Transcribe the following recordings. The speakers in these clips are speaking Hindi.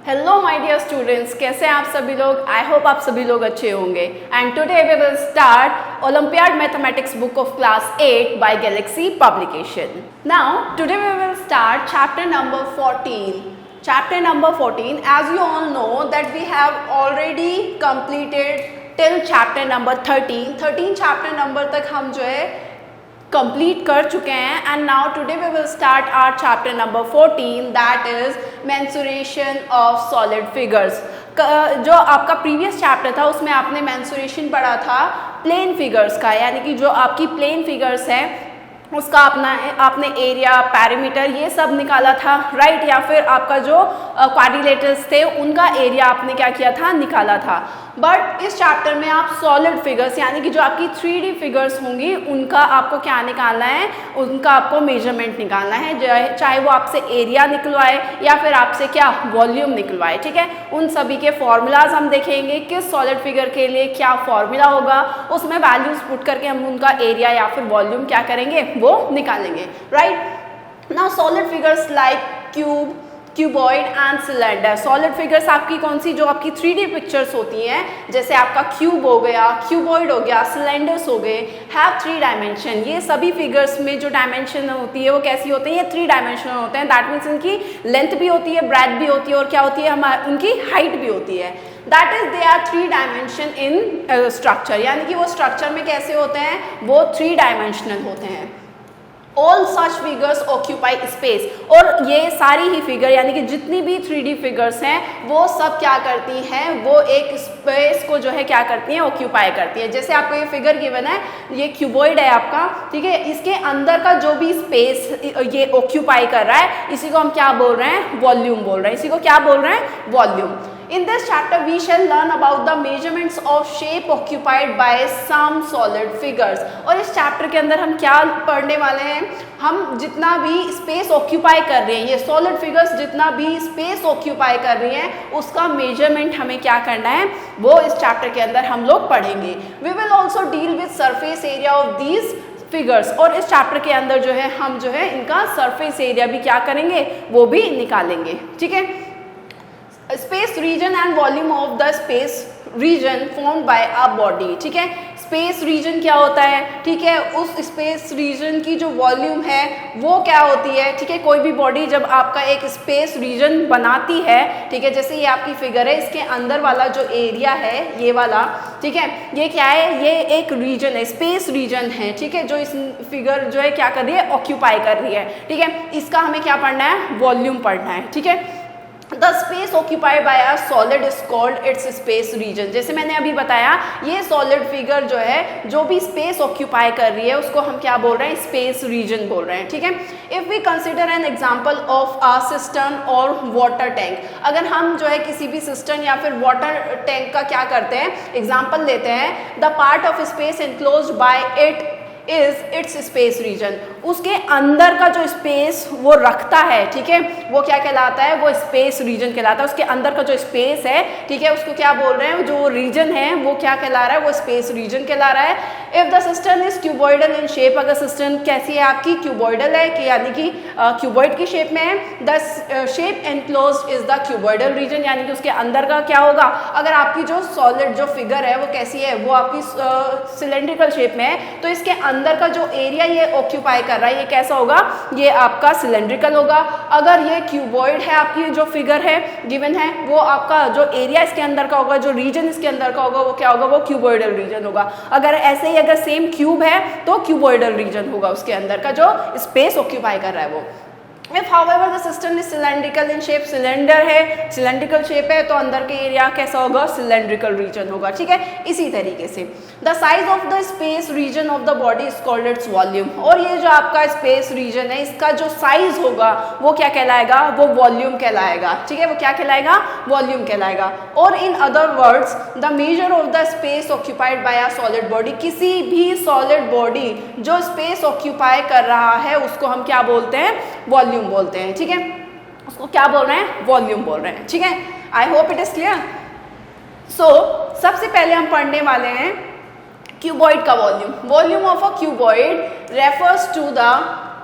हेलो माय डियर स्टूडेंट्स, कैसे हैं आप सभी लोग। आई होप आप सभी लोग अच्छे होंगे। And today we will start olympiad mathematics book of class 8 by Galaxy publication. Now today we will start chapter number 14. Chapter number 14, as you all know that we have already completed till chapter number 13. 13 chapter number तक हम जो है कंप्लीट कर चुके हैं and now today we will start our chapter number 14 that is mensuration of solid figures. जो आपका प्रीवियस चैप्टर था उसमें आपने मेंसुरेशन पढ़ा था प्लेन फिगर्स का, यानी कि जो आपकी प्लेन फिगर्स हैं उसका आपने एरिया, पैरामीटर ये सब निकाला था, राइट। या फिर आपका जो क्वाड्रिलेटरल्स थे उनका एरिया आपने क्या किया था, निकाला था। बट इस चैप्टर में आप सॉलिड फिगर्स यानी कि जो आपकी 3D फिगर्स होंगी उनका आपको क्या निकालना है, उनका आपको मेजरमेंट निकालना है, चाहे वो आपसे एरिया निकलवाए या फिर आपसे क्या वॉल्यूम निकलवाए, ठीक है। उन सभी के फॉर्मूलाज हम देखेंगे, किस सॉलिड फिगर के लिए क्या फॉर्मूला होगा, उसमें वैल्यूज पुट करके हम उनका एरिया या फिर वॉल्यूम क्या करेंगे, वो निकालेंगे, right. Now solid figures like cube, cuboid and cylinder. Solid figures आपकी कौन सी, जो आपकी 3D पिक्चर्स होती हैं, जैसे आपका क्यूब हो गया, क्यूबॉइड हो गया, सिलेंडर्स हो गए, हैव 3 डायमेंशन। ये सभी फिगर्स में जो डायमेंशन होती है वो कैसी होती है, ये 3 डायमेंशनल होते हैं। दैट मीन्स इनकी लेंथ भी होती है, ब्रेथ भी होती है और क्या होती है, हमारी उनकी हाइट भी होती है। That is they are 3 dimension in structure, यानी कि वो स्ट्रक्चर में कैसे होते हैं, वो 3 डायमेंशनल होते हैं। All such figures occupy space, और ये सारी ही फिगर यानी कि जितनी भी 3D फिगर्स हैं वो सब क्या करती हैं, वो एक स्पेस को जो है क्या करती हैं, ऑक्यूपाई करती है। जैसे आपको ये फिगर गिवन है, ये क्यूबॉइड है आपका, ठीक है। इसके अंदर का जो भी स्पेस ये ऑक्यूपाई कर रहा है इसी को हम क्या बोल रहे हैं, वॉल्यूम बोल रहे हैं। इसी को क्या बोल रहे हैं, volume. In this chapter we shall learn about the measurements of shape occupied by some solid figures। और इस चैप्टर के अंदर हम क्या पढ़ने वाले हैं, हम जितना भी स्पेस ऑक्यूपाई कर रहे हैं, ये सॉलिड फिगर्स जितना भी स्पेस ऑक्यूपाई कर रही हैं उसका मेजरमेंट हमें क्या करना है, वो इस चैप्टर के अंदर हम लोग पढ़ेंगे। We will also deal with surface area of these figures, और इस चैप्टर के अंदर जो है हम जो है इनका सरफेस एरिया भी क्या करेंगे, वो भी निकालेंगे, ठीक है। Space region and volume of the space region formed by a body, ठीक है। स्पेस रीजन क्या होता है, ठीक है, उस स्पेस रीजन की जो वॉल्यूम है वो क्या होती है, ठीक है। कोई भी बॉडी जब आपका एक स्पेस रीजन बनाती है, ठीक है, जैसे ये आपकी फिगर है, इसके अंदर वाला जो एरिया है ये वाला, ठीक है, ये क्या है, ये एक रीजन है, स्पेस रीजन है, ठीक है, जो इस फिगर जो है क्या कर रही है, ऑक्यूपाई कर रही है, ठीक है। इसका हमें क्या पढ़ना है, वॉल्यूम पढ़ना है, ठीक है। The space occupied by a solid is called its space region। जैसे मैंने अभी बताया, ये solid figure जो है, जो भी space occupy कर रही है उसको हम क्या बोल रहे हैं, space region बोल रहे हैं, ठीक है। If we consider an example of a cistern or water tank, अगर हम जो है किसी भी cistern या फिर water tank का क्या करते हैं, example लेते हैं, the part of space enclosed by it is its space region। उसके अंदर का जो स्पेस वो रखता है, ठीक है, वो क्या कहलाता है, वो स्पेस रीजन कहलाता है। उसके अंदर का जो स्पेस है, ठीक है, उसको क्या बोल रहे हैं, जो रीजन है वो क्या कहला रहा है, वो स्पेस रीजन कहला रहा है। If the system is cuboidal in shape, अगर सिस्टम कैसी है आपकी, क्यूबॉइडल है, कि यानी कि क्यूबॉइड की शेप में है, the shape enclosed is the cuboidal region, यानी कि उसके अंदर का क्या होगा, अगर आपकी जो सॉलिड जो फिगर है वो कैसी है, वो आपकी सिलेंड्रिकल शेप में है, तो इसके अंदर का जो एरिया ये ऑक्यूपाई कर रहा है ये कैसा होगा, ये आपका सिलेंड्रिकल होगा। अगर ये क्यूबॉइड है, आपकी जो फिगर है गिवन है, वो आपका जो एरिया इसके अंदर का होगा, जो रीजन इसके अंदर का होगा, वो क्या होगा, वो क्यूबॉइडल रीजन होगा। अगर ऐसे ही अगर सेम क्यूब है तो क्यूबॉइडल रीजन होगा, उसके अंदर का जो स्पेस ऑक्यूपाई कर रहा है वो। If however the system is cylindrical in shape, cylinder है, सिलेंड्रिकल शेप है, तो अंदर के एरिया कैसा होगा, सिलेंड्रिकल रीजन होगा, ठीक है। इसी तरीके से the size of the space region of the body is called its volume, और ये जो आपका स्पेस रीजन है इसका जो साइज होगा वो क्या कहलाएगा, वो वॉल्यूम कहलाएगा, ठीक है, वो क्या कहलाएगा, वॉल्यूम कहलाएगा। और in other words the measure of the space occupied by a solid body, किसी भी सॉलिड बॉडी जो स्पेस ऑक्यूपाई कर रहा है उसको हम क्या बोलते हैं, वॉल्यूम बोलते हैं, ठीक है, उसको क्या बोल रहे हैं, वॉल्यूम बोल रहे हैं, ठीक है। I hope it is clear. So सबसे पहले हम पढ़ने वाले हैं क्यूबॉइड का volume. Volume of a cuboid refers to the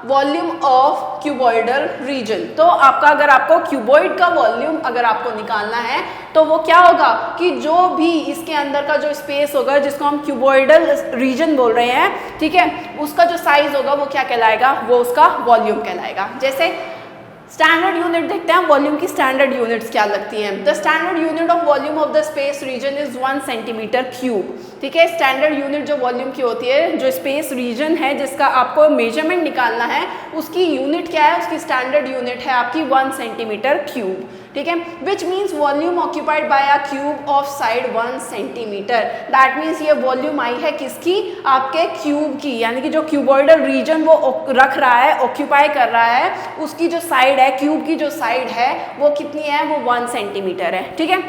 volume of cuboidal region. तो आपका अगर आपको क्यूबॉइड का वॉल्यूम अगर आपको निकालना है तो वो क्या होगा कि जो भी इसके अंदर का जो स्पेस होगा जिसको हम क्यूबॉइडल रीजन बोल रहे हैं, ठीक है, उसका जो साइज होगा वो क्या कहलाएगा, वो उसका वॉल्यूम कहलाएगा। जैसे स्टैंडर्ड यूनिट देखते हैं वॉल्यूम की स्टैंडर्ड यूनिट्स क्या लगती हैं। The standard unit of volume of the space region is 1 centimetre cube. ठीक है, स्टैंडर्ड यूनिट जो वॉल्यूम की होती है, जो स्पेस रीजन है जिसका आपको मेजरमेंट निकालना है, उसकी यूनिट क्या है, उसकी स्टैंडर्ड यूनिट है आपकी 1 सेंटीमीटर क्यूब। ठीक है, which means volume occupied by a cube of side 1 centimetre. That means ये वॉल्यूम आई है किसकी, आपके क्यूब की, यानी कि जो क्यूबॉइडल रीजन वो रख रहा है, ऑक्यूपाई कर रहा है, उसकी जो साइड है, क्यूब की जो साइड है वो कितनी है, वो 1 सेंटीमीटर है। ठीक है,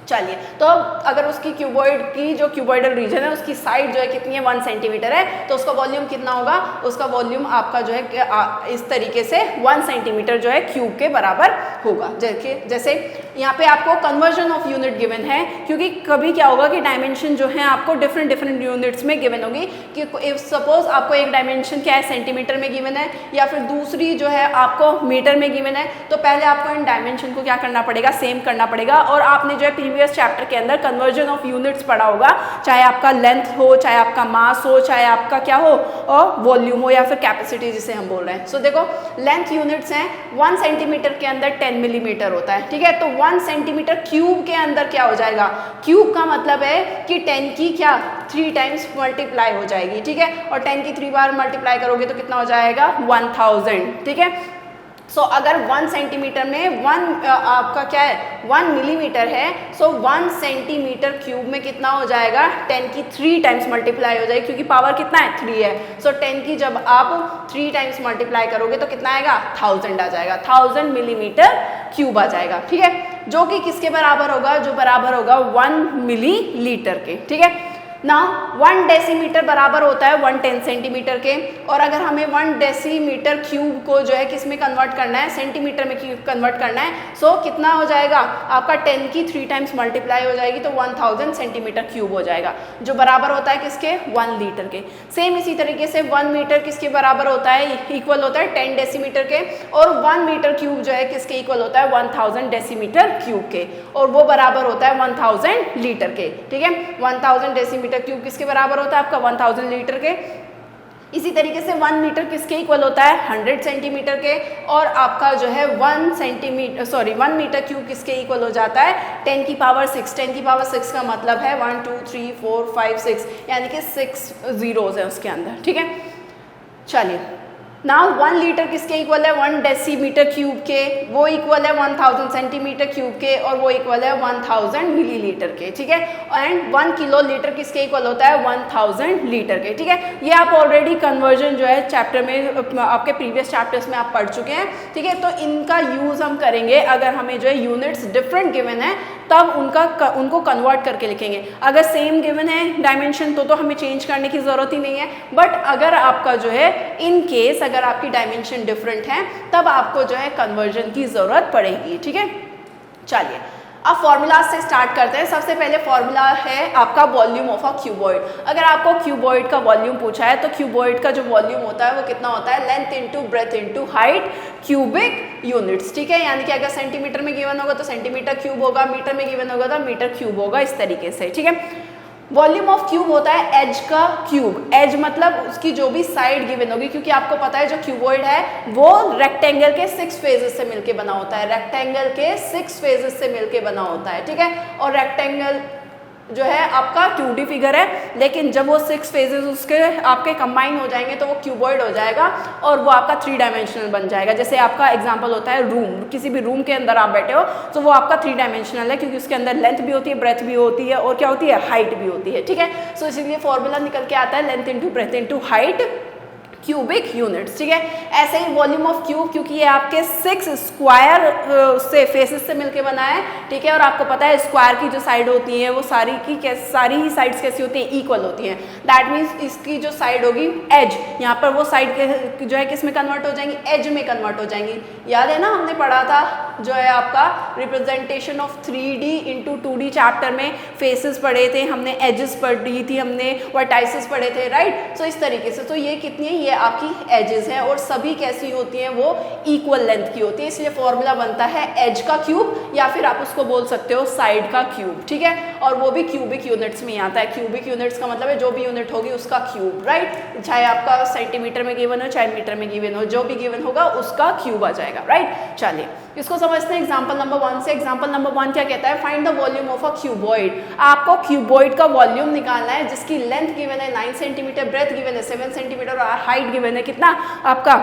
चलिए, तो अगर उसकी क्यूबॉइड की जो क्यूबॉइडल रीजन है उसकी साइड जो है कितनी है, 1 सेंटीमीटर है, तो उसका वॉल्यूम कितना होगा, उसका वॉल्यूम आपका जो है इस तरीके से 1 सेंटीमीटर जो है क्यूब के बराबर होगा। जैसे यहाँ पे आपको कन्वर्जन ऑफ यूनिट गिवन है, क्योंकि कभी क्या होगा कि डायमेंशन जो है आपको डिफरेंट यूनिट्स में गिवन होगी। कि इफ सपोज आपको एक डायमेंशन क्या है, सेंटीमीटर में गिवन है, या फिर दूसरी जो है आपको मीटर में गिवन है, तो पहले आपको इन डायमेंशन को क्या करना पड़ेगा, सेम करना पड़ेगा। और आपने जो है प्रीवियस चैप्टर के अंदर कन्वर्जन ऑफ यूनिट्स पढ़ा होगा, चाहे आपका लेंथ हो, चाहे आपका मास हो, चाहे आपका क्या हो, और वॉल्यूम हो, या फिर कैपेसिटी जिसे हम बोल रहे हैं। सो देखो, लेंथ यूनिट्स हैं, 1 सेंटीमीटर के अंदर 10 मिलीमीटर होता है। ठीक है, तो 1 सेंटीमीटर क्यूब के अंदर क्या हो जाएगा, क्यूब का मतलब है कि 10 की क्या 3 टाइम्स मल्टीप्लाई हो जाएगी। ठीक है, और 10 की 3 बार मल्टीप्लाई करोगे तो कितना हो जाएगा, 1000। ठीक है, सो अगर 1 सेंटीमीटर में 1 आपका क्या है, 1 मिलीमीटर है, सो 1 सेंटीमीटर क्यूब में कितना हो जाएगा, 10 की 3 टाइम्स मल्टीप्लाई हो जाएगी, क्योंकि पावर कितना है, 3 है। सो 10 की जब आप 3 टाइम्स मल्टीप्लाई करोगे तो कितना आएगा, 1000 आ जाएगा, 1000 मिलीमीटर क्यूब आ जाएगा। ठीक है, जो कि किसके बराबर होगा, जो बराबर होगा 1 मिलीलीटर के। ठीक है ना, 1 डेसीमीटर बराबर होता है 110 सेंटीमीटर के। और अगर हमें 1 डेसीमीटर क्यूब को जो है किस में कन्वर्ट करना है, सेंटीमीटर में कन्वर्ट करना है, सो कितना हो जाएगा आपका 10 की 3 टाइम्स मल्टीप्लाई हो जाएगी तो 1000 सेंटीमीटर क्यूब हो जाएगा, जो बराबर होता है किसके, 1 लीटर के। सेम इसी तरीके से 1 मीटर किसके बराबर होता है, इक्वल होता है 10 डेसीमीटर के। और 1 मीटर क्यूब जो है किसके इक्वल होता है, 1000 डेसीमीटर क्यूब के, और वो बराबर होता है 1000 लीटर के। ठीक है, 1000 डेसीमीटर क्यूब किसके बराबर होता है, आपका 1000 लीटर के। इसी तरीके से 1 मीटर किसके इक्वल होता है, 100 सेंटीमीटर के। और आपका जो है 1 मीटर क्यूब किसके इक्वल हो जाता है, 10 की पावर 6। 10 की पावर 6 का मतलब है 1 2 3 4 5 6, यानी कि 6 जीरोज है उसके अंदर। ठीक है, चलिए, नाउ 1 लीटर किसके इक्वल है, 1 डेसीमीटर क्यूब के, वो इक्वल है 1000 सेंटीमीटर क्यूब के, और वो इक्वल है 1000 मिलीलीटर के। ठीक है, एंड 1 किलो लीटर किसके इक्वल होता है, 1000 लीटर के। ठीक है, ये आप ऑलरेडी कन्वर्जन जो है चैप्टर में आपके प्रीवियस चैप्टर्स में आप पढ़ चुके हैं। ठीक है, तो इनका यूज हम करेंगे अगर हमें जो है यूनिट्स डिफरेंट गिवन है, तब उनको कन्वर्ट करके लिखेंगे। अगर सेम गिवन है डायमेंशन तो हमें चेंज करने की जरूरत ही नहीं है। बट अगर आपका जो है इन केस अगर आपकी डायमेंशन डिफरेंट है, तब आपको जो है कन्वर्जन की जरूरत पड़ेगी। ठीक है, चलिए अब फॉर्मूला से स्टार्ट करते हैं। सबसे पहले फॉर्मूला है आपका वॉल्यूम ऑफ अ क्यूबॉइड। अगर आपको क्यूबॉइड का वॉल्यूम पूछा है तो क्यूबॉइड का जो वॉल्यूम होता है वो कितना होता है, length into breadth into height cubic units. ठीक है, यानी कि अगर सेंटीमीटर में गिवन होगा तो सेंटीमीटर क्यूब होगा, मीटर में गिवन होगा तो मीटर क्यूब होगा, इस तरीके से। ठीक है, वॉल्यूम ऑफ क्यूब होता है एज का क्यूब। एज मतलब उसकी जो भी साइड गिवन होगी, क्योंकि आपको पता है जो क्यूबॉइड है वो रेक्टेंगल के 6 फेजेस से मिलके बना होता है, रेक्टेंगल के 6 फेजेस से मिलके बना होता है। ठीक है, और रेक्टेंगल जो है आपका 2D फिगर है, लेकिन जब वो 6 फेजेस उसके आपके कंबाइन हो जाएंगे तो वो क्यूबॉइड हो जाएगा और वो आपका 3 डायमेंशनल बन जाएगा। जैसे आपका एग्जांपल होता है रूम, किसी भी रूम के अंदर आप बैठे हो तो वो आपका 3 डायमेंशनल है, क्योंकि उसके अंदर लेंथ भी होती है, ब्रेथ भी होती है, और क्या होती है, हाइट भी होती है। ठीक है, सो इसीलिए फॉर्मूला निकल के आता है length into breadth into height cubic units. ठीक है, ऐसे ही वॉल्यूम ऑफ क्यूब, क्योंकि ये आपके 6 स्क्वायर से फेसेस से मिलके बना है। ठीक है, और आपको पता है स्क्वायर की जो साइड होती है वो सारी ही साइड्स कैसी होती हैं, इक्वल होती हैं। दैट मीन्स इसकी जो साइड होगी एज, यहाँ पर वो साइड जो है किस में कन्वर्ट हो जाएंगी, एज में कन्वर्ट हो जाएंगी। याद है ना, हमने पढ़ा था जो है आपका representation of 3D into 2D chapter में फेसेस पढ़े थे हमने, एजेस पढ़ी थी हमने, वर्टाइसेस पढ़े थे, राइट। सो इस तरीके से तो ये कितनी है, ये आपकी एजेस हैं और सभी कैसी होती हैं, वो इक्वल लेंथ की होती है, इसलिए फॉर्मूला बनता है एज का क्यूब या फिर आप उसको बोल सकते हो साइड का क्यूब, ठीक है। और वो भी क्यूबिक यूनिट्स में आता है। क्यूबिक यूनिट्स का मतलब है जो भी यूनिट होगी उसका क्यूब, राइट। चाहे आपका सेंटीमीटर में गिवन हो चाहे मीटर में गिवन हो, जो भी गिवन होगा उसका क्यूब आ जाएगा, राइट। चलिए इसको समझते हैं एग्जांपल नंबर 1 से। एग्जांपल नंबर 1 क्या कहता है, find the volume of a cuboid. आपको क्यूबॉइड का वॉल्यूम निकालना है जिसकी लेंथ गिवन है 9 सेंटीमीटर, ब्रेथ गिवन है 7 सेंटीमीटर और हाइट गिवन है कितना आपका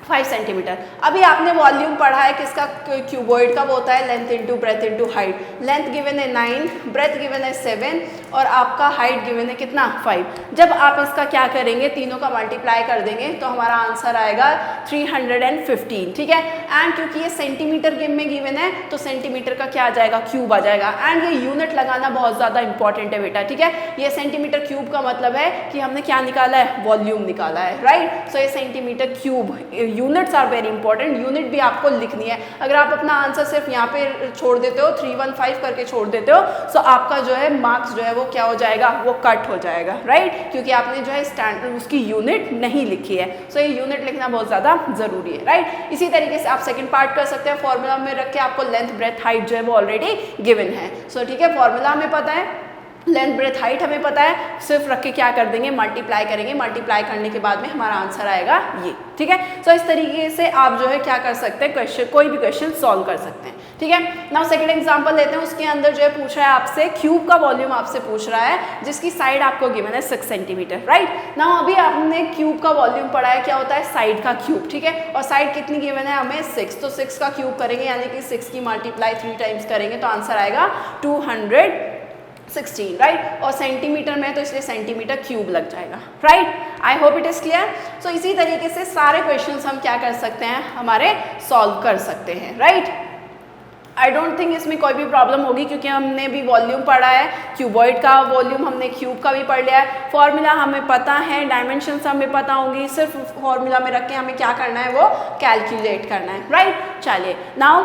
5 सेंटीमीटर। अभी आपने वॉल्यूम पढ़ा है किसका, क्यूबॉइड का, वो होता है length into breadth into height. Length given है 9, ब्रेथ गिवन है 7 और आपका हाइट गिवन है कितना 5। जब आप इसका क्या करेंगे, तीनों का मल्टीप्लाई कर देंगे तो हमारा आंसर आएगा 315, ठीक है। एंड क्योंकि ये सेंटीमीटर में गिवन है तो सेंटीमीटर का क्या आ जाएगा, क्यूब आ जाएगा। एंड ये यूनिट लगाना बहुत ज़्यादा इंपॉर्टेंट है बेटा, ठीक है। ये सेंटीमीटर क्यूब का मतलब है कि हमने क्या निकाला है, वॉल्यूम निकाला है, राइट। सो ये centimetre cube, units are very important, unit भी आपको लिखनी है। अगर आप अपना आंसर सिर्फ यहाँ पे छोड़ देते हो, 315 करके छोड़ देते हो, तो आपका जो है मार्क्स जो है वो क्या हो जाएगा, वो कट हो जाएगा, राइट। क्योंकि आपने जो है स्टैंडर्ड उसकी यूनिट नहीं लिखी है। सो ये यूनिट लिखना बहुत ज़्यादा जरूरी है, राइट। इसी तरीके से आप सेकंड पार्ट कर सकते हैं। फॉर्मूला में रख के आपको लेंथ ब्रेथ हाइट जो है वो ऑलरेडी गिवन है। सो ठीक है, फॉर्मूला हमें पता है, लेंथ ब्रेथ हाइट हमें पता है, सिर्फ रख के क्या कर देंगे, मल्टीप्लाई करेंगे। मल्टीप्लाई करने के बाद में हमारा आंसर आएगा ये, ठीक है। सो इस तरीके से आप जो है क्या कर सकते हैं, क्वेश्चन, कोई भी क्वेश्चन सॉल्व कर सकते हैं, ठीक है। नाउ सेकंड एग्जांपल लेते हैं। उसके अंदर जो है पूछ रहा है आपसे, क्यूब का वॉल्यूम आपसे पूछ रहा है जिसकी साइड आपको गिवन है 6 सेंटीमीटर, राइट। नाउ अभी आपने क्यूब का वॉल्यूम पढ़ा है, क्या होता है, साइड का क्यूब, ठीक है। और साइड कितनी गिवन है हमें, 6, तो 6 का क्यूब करेंगे यानी कि 6 की मल्टीप्लाई 3 टाइम्स करेंगे तो आंसर आएगा 216, राइट। और सेंटीमीटर में तो इसलिए सेंटीमीटर क्यूब लग जाएगा, right. I hope it is clear. So इसी तरीके से सारे क्वेश्चंस हम क्या कर सकते हैं, हमारे सॉल्व कर सकते हैं, राइट। आई डोंट थिंक इसमें कोई भी प्रॉब्लम होगी क्योंकि हमने भी वॉल्यूम पढ़ा है, क्यूबॉइड का वॉल्यूम हमने क्यूब का भी पढ़ लिया है, फॉर्मूला हमें पता है, डायमेंशंस हमें पता होंगी, सिर्फ फॉर्मूला में रख के हमें क्या करना है, वो कैलकुलेट करना है, राइट। चलिए now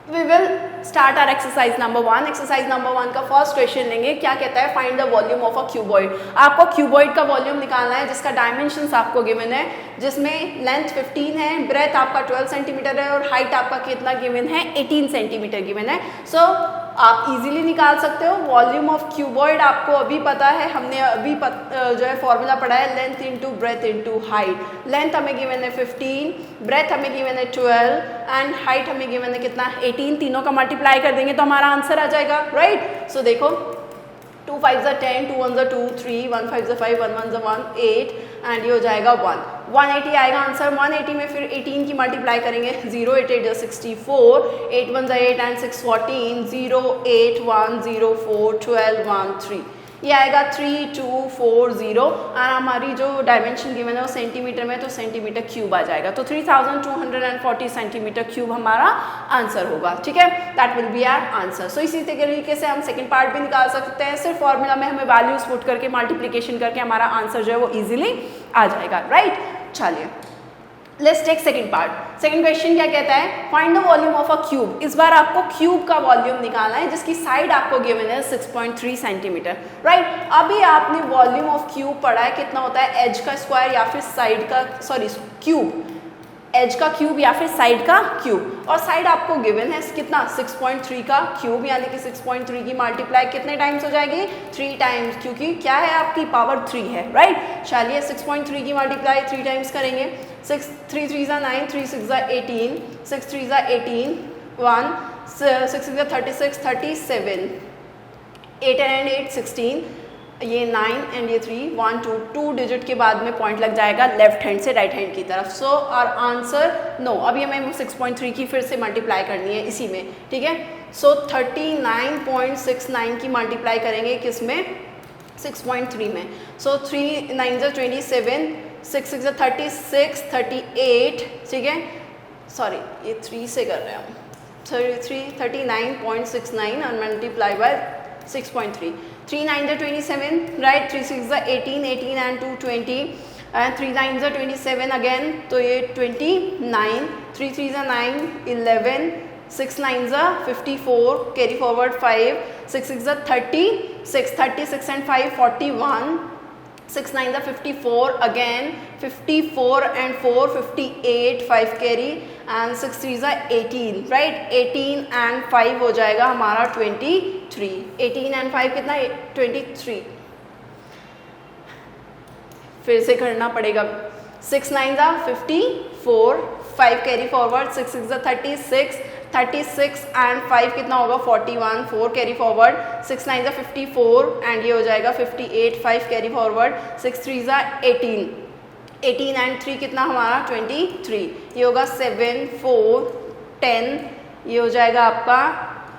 we will start our exercise number 1. Exercise number 1 का फर्स्ट क्वेश्चन लेंगे। क्या कहता है, find the volume of a cuboid. आपको क्यूबॉइड का वॉल्यूम निकालना है जिसका डायमेंशंस आपको गिवन है, जिसमें लेंथ 15 है, ब्रेथ आपका 12 सेंटीमीटर है और हाइट आपका कितना गिवन है, 18 सेंटीमीटर गिवन है। सो आप इजीली निकाल सकते हो। वॉल्यूम ऑफ क्यूबॉइड आपको अभी पता है, हमने अभी जो है फॉर्मूला पढ़ा है, length into breadth into height. Length हमें गिवन है 15, ब्रेथ हमें गिवन है 12 एंड हाइट हमें गिवन है कितना, 18। तीनों का मल्टीप्लाई कर देंगे तो हमारा आंसर आ जाएगा, राइट। सो देखो 2 5 10, 2 1 2, 3 1 5 5, 1 1 1, 8 एंड ये हो जाएगा 180 आएगा आंसर। 180 में फिर 18 की मल्टीप्लाई करेंगे, 0 8 8 64, 8 1 8 एंड 6 14, 0 8 1 0 4 12 1 3, ये आएगा 3240 और हमारी जो डायमेंशन गिवन है वो सेंटीमीटर में, तो सेंटीमीटर क्यूब आ जाएगा। तो 3240 सेंटीमीटर क्यूब हमारा आंसर होगा, ठीक है। That will be our answer. So इसी तरीके से हम सेकंड पार्ट भी निकाल सकते हैं। सिर्फ फॉर्मूला में हमें वैल्यूज पुट करके मल्टीप्लिकेशन करके हमारा आंसर जो है वो इजीली आ जाएगा, राइट। चलिए let's take second part. Second question क्या कहता है, find the volume of a cube. इस बार आपको क्यूब का वॉल्यूम निकालना है जिसकी साइड आपको गिवन है 6.3 सेंटीमीटर, राइट। अभी आपने वॉल्यूम ऑफ क्यूब पढ़ा है, कितना होता है, एज का स्क्वायर या फिर साइड का, सॉरी क्यूब, एज का क्यूब या फिर साइड का क्यूब। और साइड आपको गिवन है कितना, 6.3 का क्यूब, यानी कि 6.3 की मल्टीप्लाई कितने टाइम्स हो जाएगी, 3 टाइम्स, क्योंकि क्या है, आपकी पावर 3 है, राइट। चलिए 6.3 की मल्टीप्लाई 3 टाइम्स करेंगे, 6 3 3 9, 3 6 18, 6 3 18, 1 6 6 36 37, 8 and 8 16, ये 9 एंड ये 3 1 2 2 डिजिट के बाद में पॉइंट लग जाएगा लेफ्ट हैंड से राइट हैंड की तरफ। सो आवर आंसर नो, अभी हमें 6.3 की फिर से मल्टीप्लाई करनी है इसी में, ठीक है। सो 39.69 की मल्टीप्लाई करेंगे किस में, 6.3 में। सो 3 9 27, 6 6 36 38, ठीक है, सॉरी ये 3 से कर रहे हैं हम, 39.69 और multiply by 6.3, 3 9 27, right, 3 6 18, 18 and 2 20 and 3 9 27 again, तो ये 29, 3 3 9 11, 6 9 54, carry forward 5, 6 6 36, 36 and 5 41, 6 9 the 54 again 54 and 4 58 5 carry and 6 3 ज़ा 18 राइट 18 and 5 हो जाएगा हमारा 23 18 and 5 कितना 23 फिर से करना पड़ेगा 6 9 ज़ा 54 5 कैरी फॉरवर्ड 6 6 ज़ा 36 एंड 5 कितना होगा 41 4 कैरी फॉरवर्ड 6 9 ज़ा 54 एंड ये हो जाएगा 58 5 कैरी फॉरवर्ड 6 3 ज़ा 18 एंड 3 कितना हमारा 23 ये होगा 7 4 10 ये हो जाएगा आपका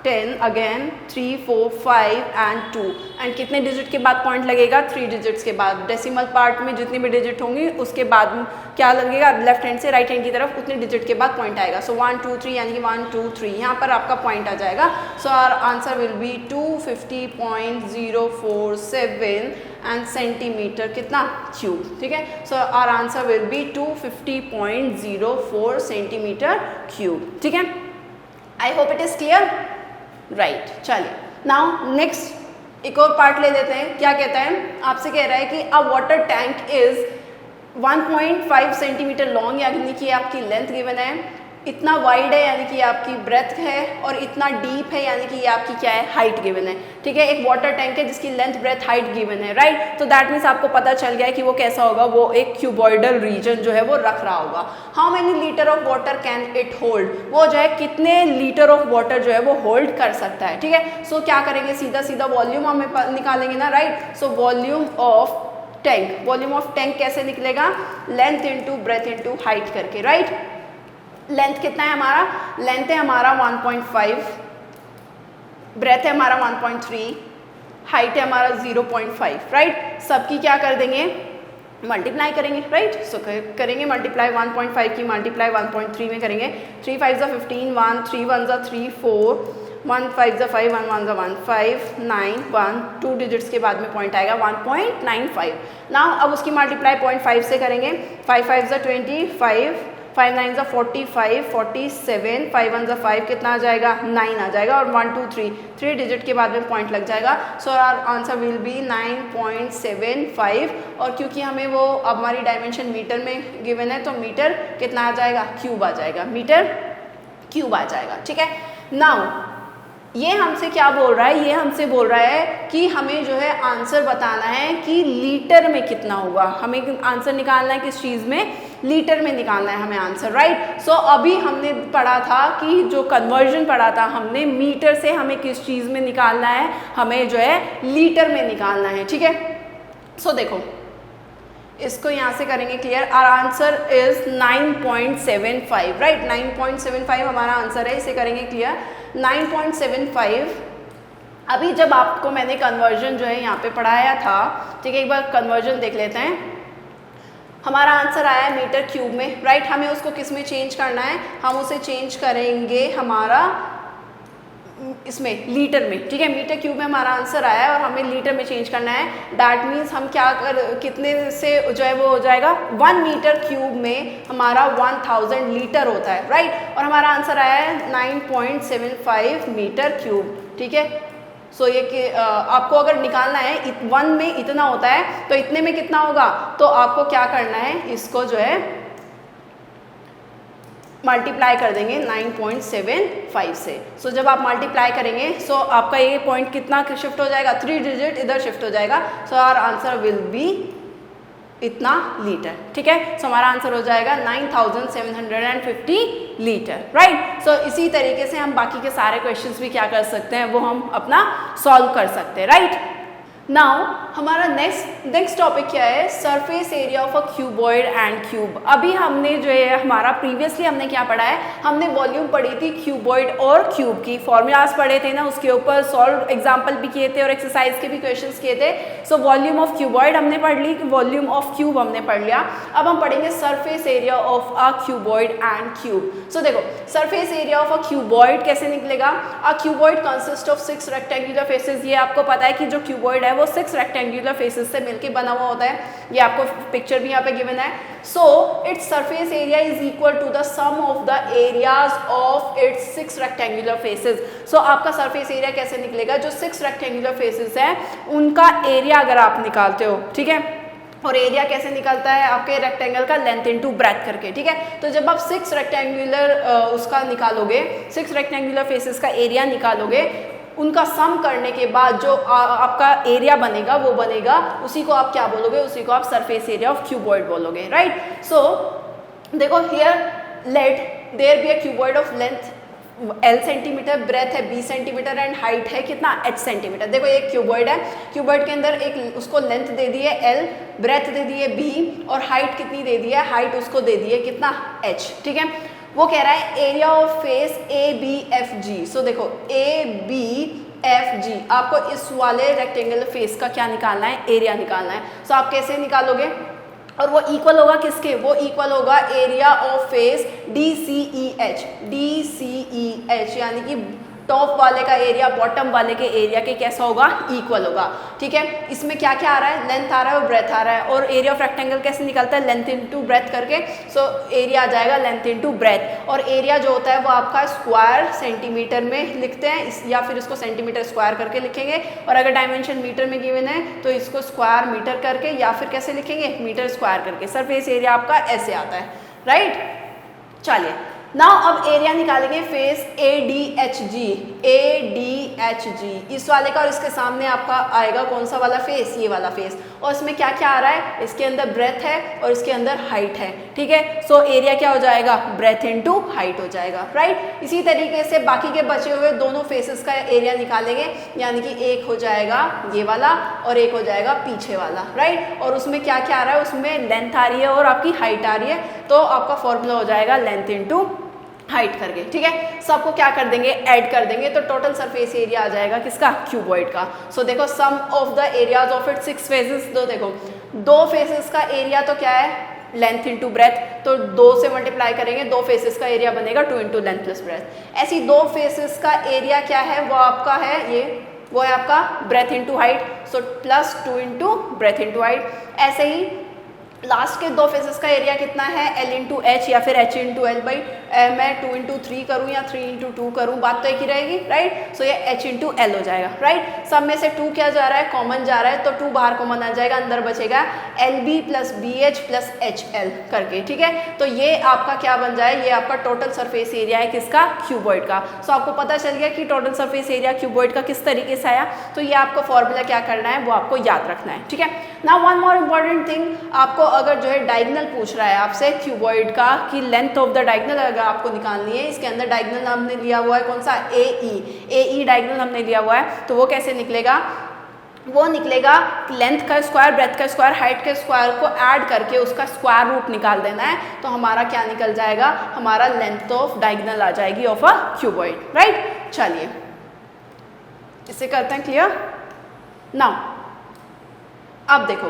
10 अगेन 3 4 5 एंड 2 एंड कितने डिजिट के बाद पॉइंट लगेगा 3 डिजिट्स के बाद डेसिमल पार्ट में जितने भी डिजिट होंगे उसके बाद क्या लगेगा लेफ्ट हैंड से राइट हैंड की तरफ उतने डिजिट के बाद पॉइंट आएगा सो 1 2 3 यानी कि 1 2 3 यहाँ पर आपका पॉइंट आ जाएगा so our answer will be 250.047 and centimetre कितना क्यूब ठीक है so our answer will be 250.04 centimetre cube ठीक है I hope it is clear right चलिए नाउ नेक्स्ट एक और पार्ट ले लेते हैं क्या कहता है आपसे कह रहा है कि अ water tank is 1.5 centimetre long यानी कि आपकी लेंथ गिवन है इतना वाइड है यानी कि आपकी ब्रेथ है और इतना डीप है यानी कि ये आपकी क्या है हाइट गिवन है ठीक है एक वाटर टैंक है जिसकी लेंथ ब्रेथ हाइट गिवन है राइट तो दैट मीन्स आपको पता चल गया है कि वो कैसा होगा वो एक क्यूबॉइडल रीजन जो है वो रख रहा होगा how many litre of water can it hold वो जो है कितने लीटर ऑफ वाटर जो है वो होल्ड कर सकता है ठीक है सो क्या करेंगे सीधा सीधा वॉल्यूम हमें निकालेंगे ना right so volume of tank कैसे निकलेगा length into breadth into height करके राइट लेंथ कितना है हमारा लेंथ है हमारा 1.5 ब्रेथ है हमारा 1.3 हाइट है हमारा 0.5 राइट सबकी क्या कर देंगे मल्टीप्लाई करेंगे राइट सो करेंगे मल्टीप्लाई 1.5 की मल्टीप्लाई 1.3 में करेंगे 3 5 ज़ा 15 1 3 1 ज़ा 3 4 1 5 ज़ा 5 1 1 ज़ा 1 5 9 1 2 डिजिट्स के बाद में पॉइंट आएगा 1.95 नाउ अब उसकी मल्टीप्लाई 0.5 से करेंगे 5 5 ज़ा 25 5 9 ज़ा 45 47 5 1 ज़ा 5 कितना आ जाएगा 9 आ जाएगा और 1 2 3 डिजिट के बाद में पॉइंट लग जाएगा so our answer will be 9.75 और क्योंकि हमें वो अब हमारी डायमेंशन मीटर में गिवन है तो मीटर कितना आ जाएगा क्यूब आ जाएगा मीटर क्यूब आ जाएगा ठीक है नाउ ये हमसे क्या बोल रहा है ये हमसे बोल रहा है कि हमें जो है आंसर बताना है कि लीटर में कितना होगा हमें आंसर निकालना है किस चीज़ में लीटर में निकालना है हमें आंसर राइट सो अभी हमने पढ़ा था कि जो कन्वर्जन पढ़ा था हमने मीटर से हमें किस चीज़ में निकालना है हमें जो है लीटर में निकालना है ठीक है सो देखो इसको यहाँ से करेंगे clear our answer is 9.75 right 9.75 हमारा आंसर है इसे करेंगे क्लियर 9.75 अभी जब आपको मैंने कन्वर्जन जो है यहाँ पे पढ़ाया था ठीक है एक बार कन्वर्जन देख लेते हैं हमारा आंसर आया है मीटर क्यूब में राइट हमें उसको किस में चेंज करना है हम उसे चेंज करेंगे हमारा इसमें लीटर में ठीक है मीटर क्यूब में हमारा आंसर आया है और हमें लीटर में चेंज करना है दैट मीन्स हम क्या कितने से जो है वो हो जाएगा 1 मीटर क्यूब में हमारा 1000 लीटर होता है राइट और हमारा आंसर आया है 9.75 मीटर क्यूब ठीक है सो ये कि आपको अगर निकालना है 1 में इतना होता है तो इतने में कितना होगा तो आपको क्या करना है इसको जो है मल्टीप्लाई कर देंगे 9.75 से सो जब आप मल्टीप्लाई करेंगे सो आपका ये पॉइंट कितना शिफ्ट हो जाएगा 3 डिजिट इधर शिफ्ट हो जाएगा so our answer will be इतना लीटर ठीक है सो हमारा आंसर हो जाएगा 9750 लीटर राइट सो इसी तरीके से हम बाकी के सारे क्वेश्चंस भी क्या कर सकते हैं वो हम अपना सॉल्व कर सकते हैं राइट नाउ हमारा नेक्स्ट टॉपिक क्या है surface area of a cuboid and cube अभी हमने जो है हमारा प्रीवियसली हमने क्या पढ़ा है हमने वॉल्यूम पढ़ी थी क्यूबॉइड और क्यूब की फॉर्मूलाज पढ़े थे ना उसके ऊपर सॉल्व एग्जांपल भी किए थे और एक्सरसाइज के भी क्वेश्चंस किए थे सो वॉल्यूम ऑफ क्यूबॉइड हमने पढ़ ली वॉल्यूम ऑफ क्यूब हमने पढ़ लिया अब हम पढ़ेंगे surface area of a cuboid and cube so देखो surface area of a cuboid कैसे निकलेगा a cuboid consist of 6 rectangular faces ये आपको पता है कि जो क्यूबॉइड है वो 6 रेक्टेंगुलर फेसेस से मिलकर बना हुआ होता है ये आपको पिक्चर भी यहाँ पे गिवन है so it's surface area is equal to the sum of the areas of its 6 rectangular faces so आपका सरफेस एरिया कैसे निकलेगा जो 6 रेक्टेंगुलर फेसेस है उनका एरिया अगर आप निकालते हो ठीक है और एरिया कैसे निकलता है आपके रेक्टेंगल का, लेंथ इनटू ब्रेथ करके, ठीक है। तो जब आप 6 रेक्टेंगुलर उसका निकालोगे, 6 रेक्टेंगुलर फेसेस का एरिया निकालोगे, उनका सम करने के बाद जो आपका एरिया बनेगा वो बनेगा, उसी को आप क्या बोलोगे, उसी को आप सरफेस एरिया ऑफ क्यूबॉइड बोलोगे, राइट। सो देखो here let there be a cuboid of length L centimetre, breadth है B सेंटीमीटर एंड हाइट है कितना H सेंटीमीटर। देखो एक क्यूबॉइड है, क्यूबॉइड के अंदर एक उसको लेंथ दे दी है L, ब्रेथ दे दी है B और हाइट कितनी दे दी है, हाइट उसको दे दी है कितना H, ठीक है। वो कह रहा है एरिया ऑफ फेस ABFG। सो देखो ABFG आपको इस वाले रेक्टेंगुलर फेस का क्या निकालना है, एरिया निकालना है। सो आप कैसे निकालोगे, और वो इक्वल होगा किसके, वो इक्वल होगा area of face DCEH, DCEH यानी कि टॉप वाले का एरिया बॉटम वाले के एरिया के कैसा होगा, इक्वल होगा, ठीक है। इसमें क्या क्या आ रहा है, लेंथ आ रहा है और ब्रेथ आ रहा है, और एरिया ऑफ रेक्टेंगल कैसे निकलता है, लेंथ इनटू ब्रेथ करके। सो एरिया आ जाएगा लेंथ इनटू ब्रेथ, और एरिया जो होता है वो आपका स्क्वायर सेंटीमीटर में लिखते हैं या फिर इसको सेंटीमीटर स्क्वायर करके लिखेंगे, और अगर डायमेंशन मीटर में गिवन है तो इसको स्क्वायर मीटर करके या फिर कैसे लिखेंगे, मीटर स्क्वायर करके। सरफेस एरिया आपका ऐसे आता है, राइट। चलिए नाउ अब एरिया निकालेंगे फेस ADHG, ADHG इस वाले का, और इसके सामने आपका आएगा कौन सा वाला फेस, ये वाला फेस, और इसमें क्या क्या आ रहा है, इसके अंदर ब्रेथ है और इसके अंदर हाइट है, ठीक है। सो एरिया क्या हो जाएगा, ब्रेथ इनटू हाइट हो जाएगा, राइट। इसी तरीके से बाकी के बचे हुए दोनों फेसेस का एरिया निकालेंगे, यानी कि एक हो जाएगा ये वाला और एक हो जाएगा पीछे वाला, राइट। और उसमें क्या क्या आ रहा है, उसमें लेंथ आ रही है और आपकी हाइट आ रही है, तो आपका फॉर्मूला हो जाएगा लेंथ इनटू हाइट करके, ठीक है। सबको क्या कर देंगे, ऐड कर देंगे, तो टोटल सरफेस एरिया आ जाएगा किसका, क्यूबॉइड का। सो देखो sum of the areas of it 6 faces, तो देखो 2 फेसेस का एरिया तो क्या है, लेंथ इनटू ब्रेथ, तो 2 से मल्टीप्लाई करेंगे, 2 फेसेस का एरिया बनेगा 2 इंटू लेंथ प्लस ब्रेथ। ऐसी 2 फेसेस का एरिया क्या है, वो आपका है ये, वो है आपका breadth into height, so plus 2 into breadth into height. ऐसे ही लास्ट के 2 फेसेस का एरिया कितना है, L इंटू एच या फिर H इंटू एल बाई, मैं 2 इंटू 3 करूँ या 3 इंटू 2 करूँ, बात तो एक ही रहेगी, राइट। सो ये H इंटू एल हो जाएगा, राइट। सब में से 2 क्या जा रहा है, कॉमन जा रहा है, तो 2 बाहर कॉमन आ जाएगा, अंदर बचेगा LB plus BH plus HL करके, ठीक है। तो ये आपका क्या बन जाए, ये आपका टोटल सरफेस एरिया है किसका, क्यूबॉइड का। सो आपको पता चल गया कि टोटल सरफेस एरिया क्यूबॉइड का किस तरीके से आया, तो ये आपको फॉर्मूला क्या करना है, वो आपको याद रखना है, ठीक है। Now one more important thing, आपको अगर जो है डायगोनल पूछ रहा है आपसे क्यूबॉइड का कि लेंथ ऑफ द डायगोनल अगर आपको निकालनी है, इसके अंदर डायगोनल हमने लिया हुआ है कौन सा, AE डायगोनल हमने लिया हुआ है, तो वो कैसे निकलेगा, वो निकलेगा लेंथ का स्क्वायर, ब्रेथ का स्क्वायर, हाइट के स्क्वायर को ऐड करके उसका स्क्वायर रूट निकाल देना है, तो हमारा क्या निकल जाएगा, हमारा लेंथ ऑफ डायगोनल आ जाएगी ऑफ अ क्यूबॉइड, राइट। चलिए इसे करते हैं क्लियर। नाउ अब देखो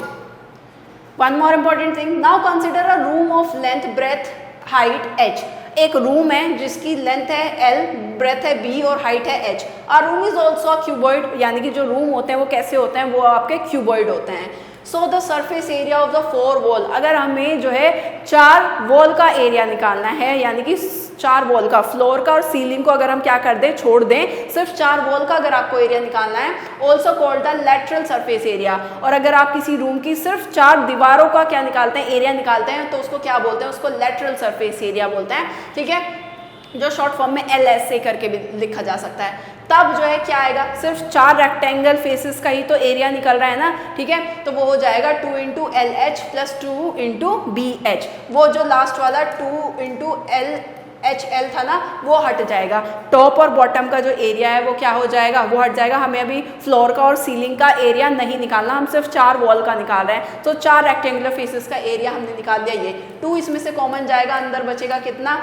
one more important thing, now consider a room of length breadth height H। एक रूम है जिसकी लेंथ है L, ब्रेथ है B और हाइट है H। और room is also a cuboid, यानी कि जो रूम होते हैं वो कैसे होते हैं, वो आपके क्यूबॉइड होते हैं। So the surface area of the 4 wall, अगर हमें जो है 4 वॉल का एरिया निकालना है, यानी कि 4 वॉल का, फ्लोर का और सीलिंग को अगर हम क्या कर दें, छोड़ दें, सिर्फ 4 वॉल का अगर आपको एरिया निकालना है, also called the lateral surface area. और अगर आप किसी रूम की सिर्फ 4 दीवारों का क्या निकालते हैं, एरिया निकालते हैं, तो उसको क्या बोलते हैं, उसको लेटरल सरफेस एरिया बोलते हैं, ठीक है, जो शॉर्ट फॉर्म में LSA करके भी लिखा जा सकता है। तब जो है क्या आएगा, सिर्फ 4 रेक्टेंगल फेसेस का ही तो एरिया निकल रहा है ना, ठीक है, तो वो हो जाएगा 2 into LH plus 2 into BH। वो जो लास्ट वाला 2 इंटू LHL था ना, वो हट जाएगा। टॉप और बॉटम का जो एरिया है वो क्या हो जाएगा, वो हट जाएगा। हमें अभी फ्लोर का और सीलिंग का एरिया नहीं निकालना, हम सिर्फ 4 वॉल का निकाल रहे हैं, तो 4 रेक्टेंगुलर फेसेस का एरिया हमने निकाल दिया। ये 2 इसमें से कॉमन जाएगा, अंदर बचेगा कितना,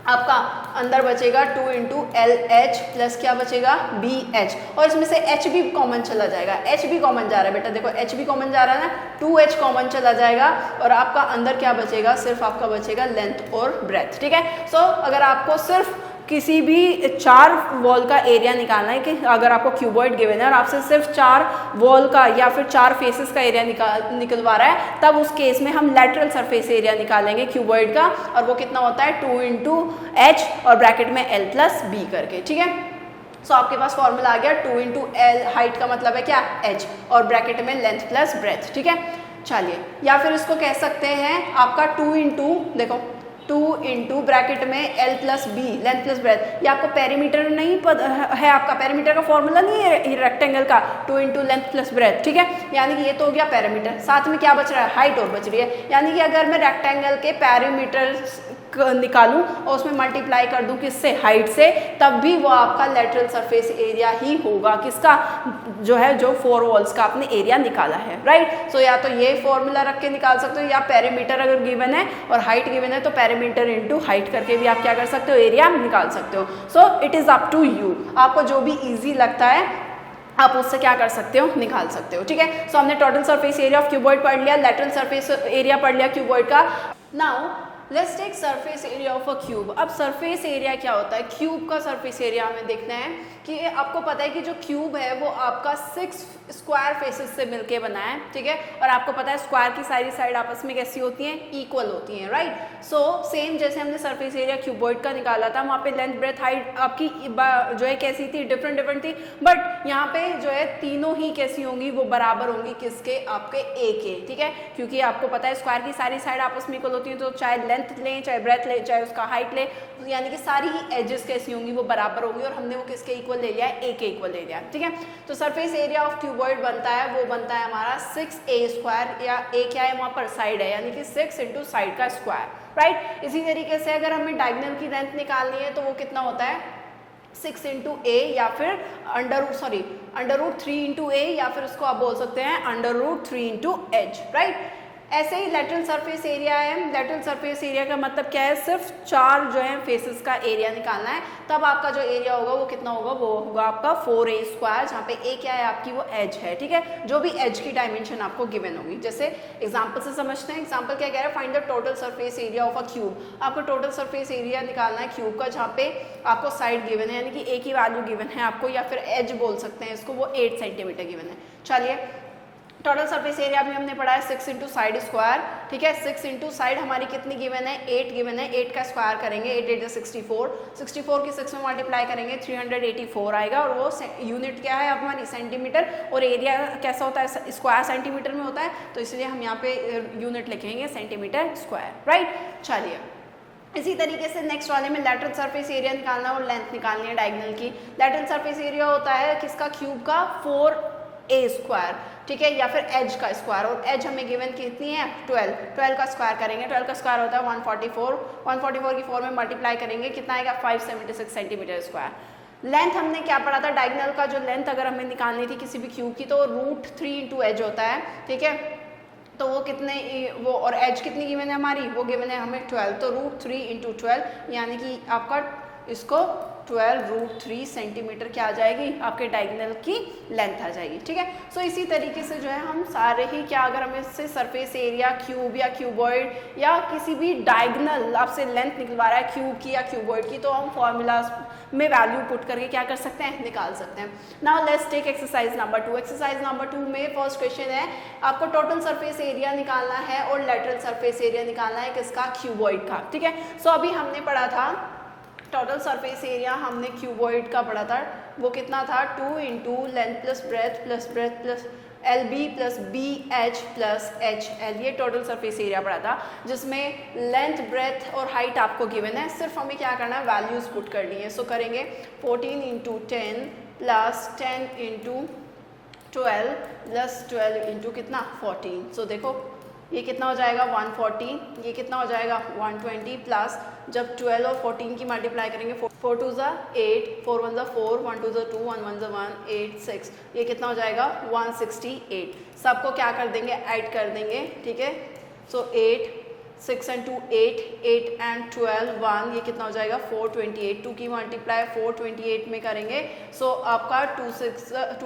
आपका अंदर बचेगा 2 इंटू LH प्लस क्या बचेगा BH, और इसमें से H भी कॉमन चला जाएगा। H भी कॉमन जा रहा है बेटा, देखो H भी कॉमन जा रहा है ना, 2H कॉमन चला जाएगा, और आपका अंदर क्या बचेगा, सिर्फ आपका बचेगा लेंथ और ब्रेथ, ठीक है। सो अगर आपको सिर्फ किसी भी 4 वॉल का एरिया निकालना है, कि अगर आपको क्यूबॉइड गिवन है और आपसे सिर्फ 4 वॉल का या फिर 4 फेसेस का एरिया निकलवा रहा है, तब उस केस में हम लेटरल सरफेस एरिया निकालेंगे क्यूबॉइड का, और वो कितना होता है 2 इंटू H और ब्रैकेट में L प्लस B करके, ठीक है। सो आपके पास फॉर्मूला आ गया 2 इंटू L, हाइट का मतलब है क्या H, और ब्रैकेट में लेंथ प्लस ब्रेथ, ठीक है। चलिए, या फिर इसको कह सकते हैं आपका 2 इंटू, देखो 2 इंटू ब्रैकेट में L plus B, length plus breadth. ये आपको पेरीमीटर नहीं है, आपका पेरीमीटर का फॉर्मूला नहीं है रेक्टेंगल का, 2 इंटू लेंथ प्लस ब्रेथ, ठीक है। यानी कि ये तो हो गया पेरीमीटर, साथ में क्या बच रहा है, हाइट और बच रही है। यानी कि अगर मैं रेक्टेंगल के पेरीमीटर निकालूं और उसमें मल्टीप्लाई कर दूं किससे, हाइट से, तब भी वो आपका लेटरल सरफेस एरिया ही होगा, किसका, जो है जो 4 वॉल्स का आपने एरिया निकाला है, राइट। सो या तो ये फॉर्मूला रख के निकाल सकते हो, या पेरीमीटर अगर गिवन है और हाइट गिवन है तो पेरीमीटर इनटू हाइट करके भी आप क्या कर सकते हो, एरिया निकाल सकते हो। So it is up to you, आपको जो भी इजी लगता है आप उससे क्या कर सकते हो, निकाल सकते हो, ठीक है। सो हमने total surface area of cuboid पढ़ लिया, लेटरल सरफेस एरिया पढ़ लिया क्यूबॉइड का। Now let's take surface area of a cube. अब सरफेस एरिया क्या होता है, क्यूब का सरफेस एरिया हमें देखना है कि आपको पता है कि जो क्यूब है वो आपका 6 स्क्वायर फेसेस से मिलके बना है, ठीक है। और आपको पता है स्क्वायर की सारी साइड आपस में कैसी होती हैं, इक्वल होती हैं, राइट। सो सेम जैसे हमने सरफेस एरिया क्यूबॉइड का निकाला था, वहाँ पे लेंथ ब्रेथ हाइट आपकी जो है कैसी थी, डिफरेंट थी, बट यहाँ पे जो है तीनों ही कैसी होंगी, वो बराबर होंगी, किसके, आपके ए के, ठीक है। क्योंकि आपको पता है स्क्वायर की सारी साइड आपस में इक्वल होती हैं, तो चाहे लेंथ लें, चाहे ब्रेथ लें, चाहे उसका हाइट लें, तो यानी कि सारी ही एजेस कैसी होंगी, वो बराबर होंगी, और हमने वो किसके इक्वल ले लिया है, ए के इक्वल ले लिया, ठीक है। तो सरफेस एरिया ऑफ क्यूबॉइड बनता है, वो बनता है हमारा 6a स्क्वायर, या ए क्या है वहाँ पर, साइड है, यानी कि 6 इंटू साइड का स्क्वायर, राइट। इसी तरीके से अगर हमें डायगोनल की लेंथ निकालनी है तो वो कितना होता है, 6 इंटू ए, या फिर अंडर रूट 3 इंटू ए, या फिर उसको आप बोल सकते हैं under root 3 into H, right. ऐसे ही लेटरल सरफेस एरिया है, लेटरल सरफेस एरिया का मतलब क्या है, सिर्फ 4 जो है फेसेस का एरिया निकालना है, तब आपका जो एरिया होगा वो कितना होगा, वो होगा आपका 4a स्क्वायर, जहाँ पे ए क्या है आपकी, वो एज है, ठीक है। जो भी एज की डायमेंशन आपको गिवन होगी, जैसे एग्जांपल से समझते हैं। एग्जांपल क्या कह रहा है, find the total surface area of a cube. आपको टोटल सरफेस एरिया निकालना है क्यूब का, जहाँ पे आपको साइड गिवन है, यानी कि ए की वैल्यू गिवन है आपको, या फिर एज बोल सकते हैं इसको, वो 8 सेंटीमीटर गिवन है। चलिए, टोटल सरफेस एरिया भी हमने पढ़ा है 6 इंटू साइड स्क्वायर, ठीक है। 6 इंटू साइड हमारी कितनी गिवन है, 8 गिवन है, 8 का स्क्वायर करेंगे, 8 8 64, 64 की 6 में मल्टीप्लाई करेंगे 384 आएगा, और वो यूनिट क्या है हमारी, सेंटीमीटर, और एरिया कैसा होता है, स्क्वायर सेंटीमीटर में होता है, तो इसलिए हम यहाँ पे यूनिट लिखेंगे सेंटीमीटर स्क्वायर, राइट। चलिए, इसी तरीके से नेक्स्ट वाले में लेटरल सरफेस एरिया निकालना और लेंथ निकालनी है डायगोनल की। लेटरल सरफेस एरिया होता है किसका, क्यूब का, 4a स्क्वायर, ठीक है, या फिर एज का स्क्वायर, और एज हमें गिवन कितनी है, 12 का स्क्वायर करेंगे, 12 का स्क्वायर होता है 144 की 4 में मल्टीप्लाई करेंगे, कितना आएगा, 576 सेंटीमीटर स्क्वायर। लेंथ हमने क्या पढ़ा था, डायगोनल का जो लेंथ अगर हमें निकालनी थी किसी भी क्यूब की, तो रूट 3 इंटू एज होता है, ठीक है। तो वो कितने, वो और एज कितनी गिवन है हमारी, वो गिवन है हमें 12, तो रूट 3 इंटू 12, यानी कि आपका इसको 12 रूट 3 सेंटीमीटर क्या आ जाएगी, आपके डायगोनल की लेंथ आ जाएगी, ठीक है। सो इसी तरीके से जो है हम सारे ही क्या, अगर हमें इससे सरफेस एरिया क्यूब या क्यूबॉइड या किसी भी डायगोनल आपसे लेंथ निकलवा रहा है क्यूब की या क्यूबॉइड की, तो हम फॉर्मूला में वैल्यू पुट करके क्या कर सकते हैं, निकाल सकते हैं। Now let's take exercise number 2। Exercise number 2 में फर्स्ट क्वेश्चन है, आपको टोटल सरफेस एरिया निकालना है और लेटरल सरफेस एरिया निकालना है किसका, क्यूबॉइड का, ठीक है। सो अभी हमने पढ़ा था टोटल सरफेस एरिया, हमने क्यूबॉइड का पढ़ा था, वो कितना था, 2 into length plus breadth plus L B plus B H plus H L, ये टोटल सरफेस एरिया पढ़ा था, जिसमें लेंथ ब्रेथ और हाइट आपको गिवन है, सिर्फ हमें क्या करना है, वैल्यूज पुट करनी है। सो करेंगे 14 into 10 plus 10 into 12 plus 12 into कितना, 14। सो देखो ये कितना हो जाएगा, 140, ये कितना हो जाएगा, 120, प्लस जब 12 और 14 की मल्टीप्लाई करेंगे, 4 2 ज़ा 8, 4 1 ज़ा 4, 1 2 ज़ा 2, 1 1 ज़ा 1, 8 6, ये कितना हो जाएगा, 168। सबको क्या कर देंगे, ऐड कर देंगे, ठीक है। सो 8 6 and 2 8, 8 and 12 1, ये कितना हो जाएगा, 428। 2 की मल्टीप्लाई 428 में करेंगे, सो आपका 2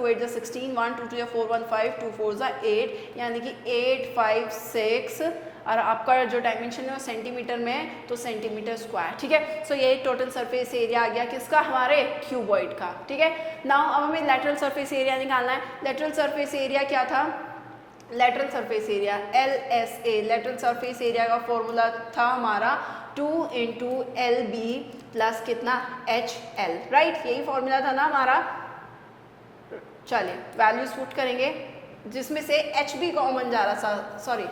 8 16, 1 2 2 4 1 5, 2 4 8, यानी कि 8 5 6, और आपका जो डायमेंशन है वो सेंटीमीटर में है, तो सेंटीमीटर स्क्वायर, ठीक है। सो ये टोटल सरफेस एरिया आ गया किसका, हमारे क्यूबॉइड का, ठीक है। नाउ अब हमें लेटरल सरफेस एरिया निकालना है। लेटरल सरफेस एरिया क्या था, lateral surface area LSA, lateral surface area का फॉर्मूला था हमारा 2 इंटू एल बी प्लस कितना, HL, राइट, यही फॉर्मूला था ना हमारा। चलिए वैल्यूज पुट करेंगे, जिसमें से एच बी कॉमन जा रहा था, सॉरी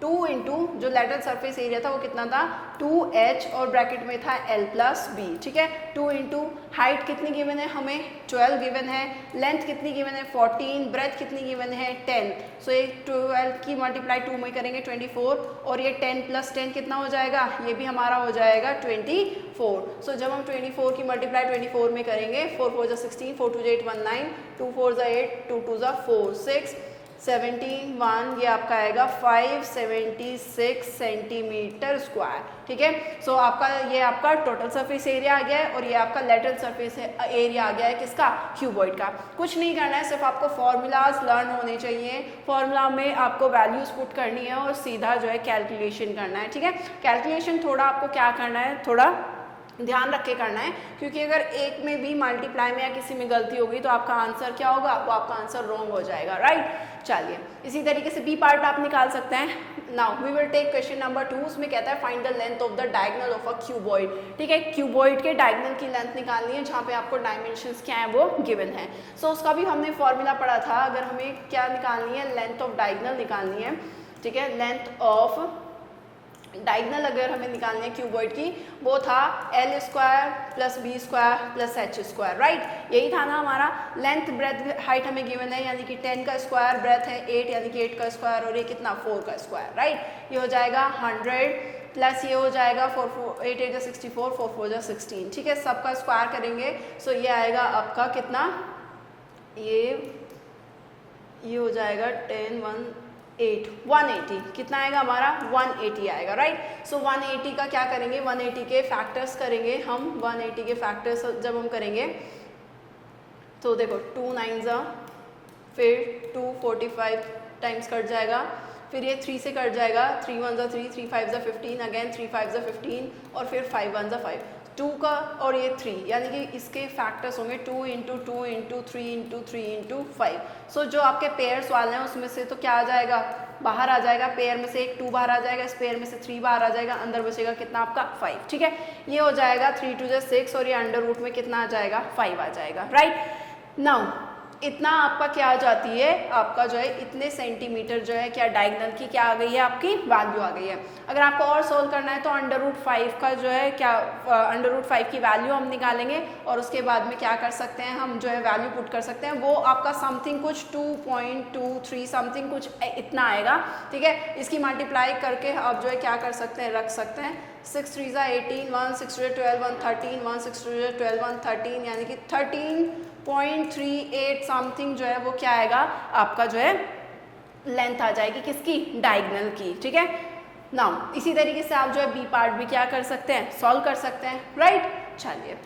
2 इंटू जो लेटरल सरफेस एरिया था वो कितना था 2h और ब्रैकेट में था l प्लस बी, ठीक है। 2 इंटू हाइट कितनी गिवन है हमें 12 गिवन है, लेंथ कितनी गिवन है 14, ब्रेथ कितनी गिवन है 10। सो ये 12 की मल्टीप्लाई 2 में करेंगे 24 और ये 10 प्लस 10 कितना हो जाएगा, ये भी हमारा हो जाएगा 24। सो जब हम 24 की मल्टीप्लाई 24 में करेंगे 4 4 जा 16, 4 2 जा 8 1 9, 2 4 जा 8, 2 2 जा 4 6 71, ये आपका आएगा 576 सेंटीमीटर स्क्वायर, ठीक है। सो आपका ये आपका टोटल सरफेस एरिया आ गया है और ये आपका लेटरल सरफेस एरिया आ गया है किसका, क्यूबॉइड का। कुछ नहीं करना है, सिर्फ आपको फॉर्मूलाज लर्न होने चाहिए, फॉर्मूला में आपको वैल्यूज पुट करनी है और सीधा जो है कैलकुलेशन करना है, ठीक है। कैलकुलेशन थोड़ा आपको क्या करना है, थोड़ा ध्यान रख के करना है, क्योंकि अगर एक में भी मल्टीप्लाई में या किसी में गलती होगी तो आपका आंसर क्या होगा, वो आपका आंसर रॉन्ग हो जाएगा, राइट। चलिए इसी तरीके से बी पार्ट आप निकाल सकते हैं। Now we will take question number 2। उसमें कहता है find the length of the diagonal of a cuboid, ठीक है। क्यूबॉइड के डायगोनल की लेंथ निकालनी है जहाँ पे आपको डायमेंशंस क्या है वो गिवन है। सो उसका भी हमने फॉर्मूला पढ़ा था, अगर हमें क्या निकालनी है, लेंथ ऑफ डायगोनल निकालनी है, ठीक है। लेंथ ऑफ डायगोनल अगर हमें निकालनी है क्यूबॉइड की, वो था L square plus B square plus H square, right. यही था ना हमारा। लेंथ ब्रेथ हाइट हमें गिवन है, यानी कि 10 का स्क्वायर, ब्रेथ है 8 यानी कि 8 का स्क्वायर और ये कितना 4 का स्क्वायर, राइट। ये हो जाएगा 100 प्लस ये हो जाएगा 4 4 8 8 64, 4 4 16, ठीक है। सबका स्क्वायर करेंगे सो ये आएगा आपका कितना, ये हो जाएगा 10 1 8 180, कितना आएगा हमारा 180 आएगा, राइट। सो 180 का क्या करेंगे, 180 के फैक्टर्स करेंगे हम। 180 के फैक्टर्स जब हम करेंगे तो देखो 2 9 जा, फिर 2 45 टाइम्स कट जाएगा, फिर ये 3 से कट जाएगा, 3 1 जा 3, 3 5 जा 15, अगेन 3 5 जा 15 और फिर 5 1 जा 5, 2 का और ये 3, यानी कि इसके फैक्टर्स होंगे 2 इंटू 2 इंटू 3 इंटू 3 इंटू 5। सो जो आपके पेयर्स वाले हैं उसमें से तो क्या आ जाएगा, बाहर आ जाएगा, पेयर में से एक 2 बाहर आ जाएगा, इस पेयर में से 3 बाहर आ जाएगा, अंदर बचेगा कितना आपका 5, ठीक है। ये हो जाएगा 3 2 जा 6 और ये अंडर रूट में कितना आ जाएगा 5 आ जाएगा, राइट। नाउ इतना आपका क्या आ जाती है, आपका जो है इतने सेंटीमीटर जो है क्या डायगोनल की क्या आ गई है, आपकी वैल्यू आ गई है। अगर आपको और सोल्व करना है तो अंडर रूट 5 का जो है क्या, अंडर रूट 5 की वैल्यू हम निकालेंगे और उसके बाद में क्या कर सकते हैं, हम जो है वैल्यू पुट कर सकते हैं। वो आपका समथिंग कुछ 2.23 समथिंग कुछ इतना आएगा, ठीक है। इसकी मल्टीप्लाई करके आप जो है क्या कर सकते हैं, रख सकते हैं। 6 3 जा 18, 1 6 2 जा 12, 1 13, 1 6 2 जा 12, 1 13, यानी कि 13.38 समथिंग जो है वो क्या आएगा, आपका जो है लेंथ आ जाएगी किसकी, डायगोनल की, ठीक है। नाउ इसी तरीके से आप जो है बी पार्ट भी क्या कर सकते हैं, सॉल्व कर सकते हैं, राइट। चलिए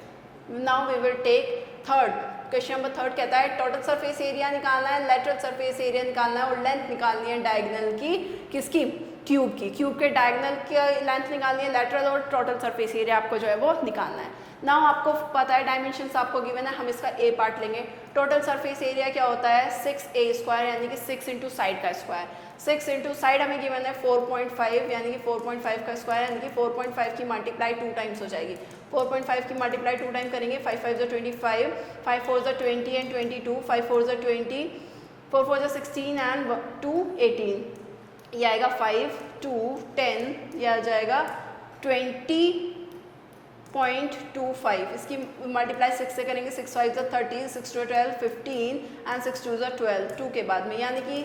now we will take third question number 3 कहता है टोटल सरफेस एरिया निकालना है, लेटरल सरफेस एरिया निकालना है और लेंथ निकालनी है डायगोनल की, किसकी, क्यूब की। क्यूब के डायगोनल की लेंथ निकालनी है, लेटरल और टोटल सरफेस एरिया आपको जो है वो निकालना है। नाउ आपको पता है डायमेंशंस आपको गिवन है, हम इसका ए पार्ट लेंगे। टोटल सरफेस एरिया क्या होता है 6a स्क्वायर, यानी कि 6 इंटू साइड का स्क्वायर। 6 इंटू साइड हमें गिवन है 4.5, यानी कि 4.5 का स्क्वायर, यानी कि 4.5 की मल्टीप्लाई 2 टाइम्स हो जाएगी। 4.5 की मल्टीप्लाई 2 टाइम करेंगे, 5 5 जा 25, 5 4 जा 20 एंड 22, 5 4 जा 20, 4 4 जा 16 एंड 2 18, ये आएगा 5 2 10, ये आ जाएगा 20.25। इसकी मल्टीप्लाई 6 से करेंगे, 6 5 जा 13, 6 2 12, 15 एंड 6 2 जा 12, 2 के बाद में, यानी कि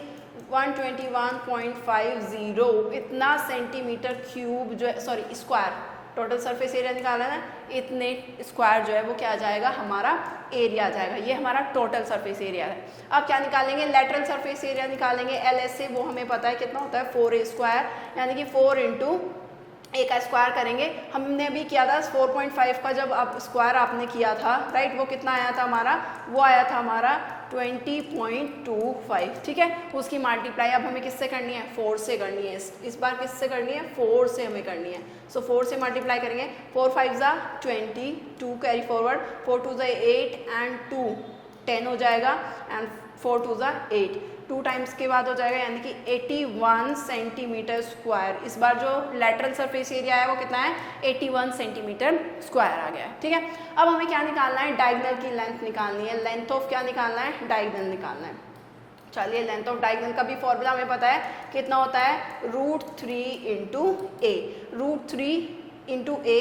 121.50 इतना सेंटीमीटर क्यूब जो है, sorry square, total surface area निकाला है ना, इतने स्क्वायर जो है वो क्या आ जाएगा, हमारा एरिया आ जाएगा। ये हमारा टोटल सरफेस एरिया है। अब क्या निकालेंगे, लेटरल सरफेस एरिया निकालेंगे। एल एस से वो हमें पता है कितना होता है 4a स्क्वायर, यानी कि 4 इंटू ए का स्क्वायर करेंगे। हमने भी किया था 4.5 का जब आप स्क्वायर आपने किया था, राइट, वो कितना आया था हमारा, वो आया था हमारा 20.25, ठीक है। उसकी मल्टीप्लाई अब हमें किससे करनी है, 4 से करनी है। इस बार किससे करनी है, 4 से हमें करनी है। सो 4 से मल्टीप्लाई करेंगे, 4 5 जा 20, 2 कैरी फॉरवर्ड, 4 2 जा 8 एंड 2 10 हो जाएगा एंड 4 2 जा 8, 2 टाइम्स के बाद हो जाएगा, यानी कि 81 सेंटीमीटर स्क्वायर। इस बार जो लेटरल सरफेस एरिया है वो कितना है, 81 सेंटीमीटर स्क्वायर आ गया है, ठीक है। अब हमें क्या निकालना है, डायगोनल की लेंथ निकालनी है। लेंथ ऑफ क्या निकालना है, डायगोनल निकालना है। चलिए लेंथ ऑफ डायगोनल का भी फॉर्मूला हमें पता है, कितना होता है √3 इंटू ए, √3 इंटू ए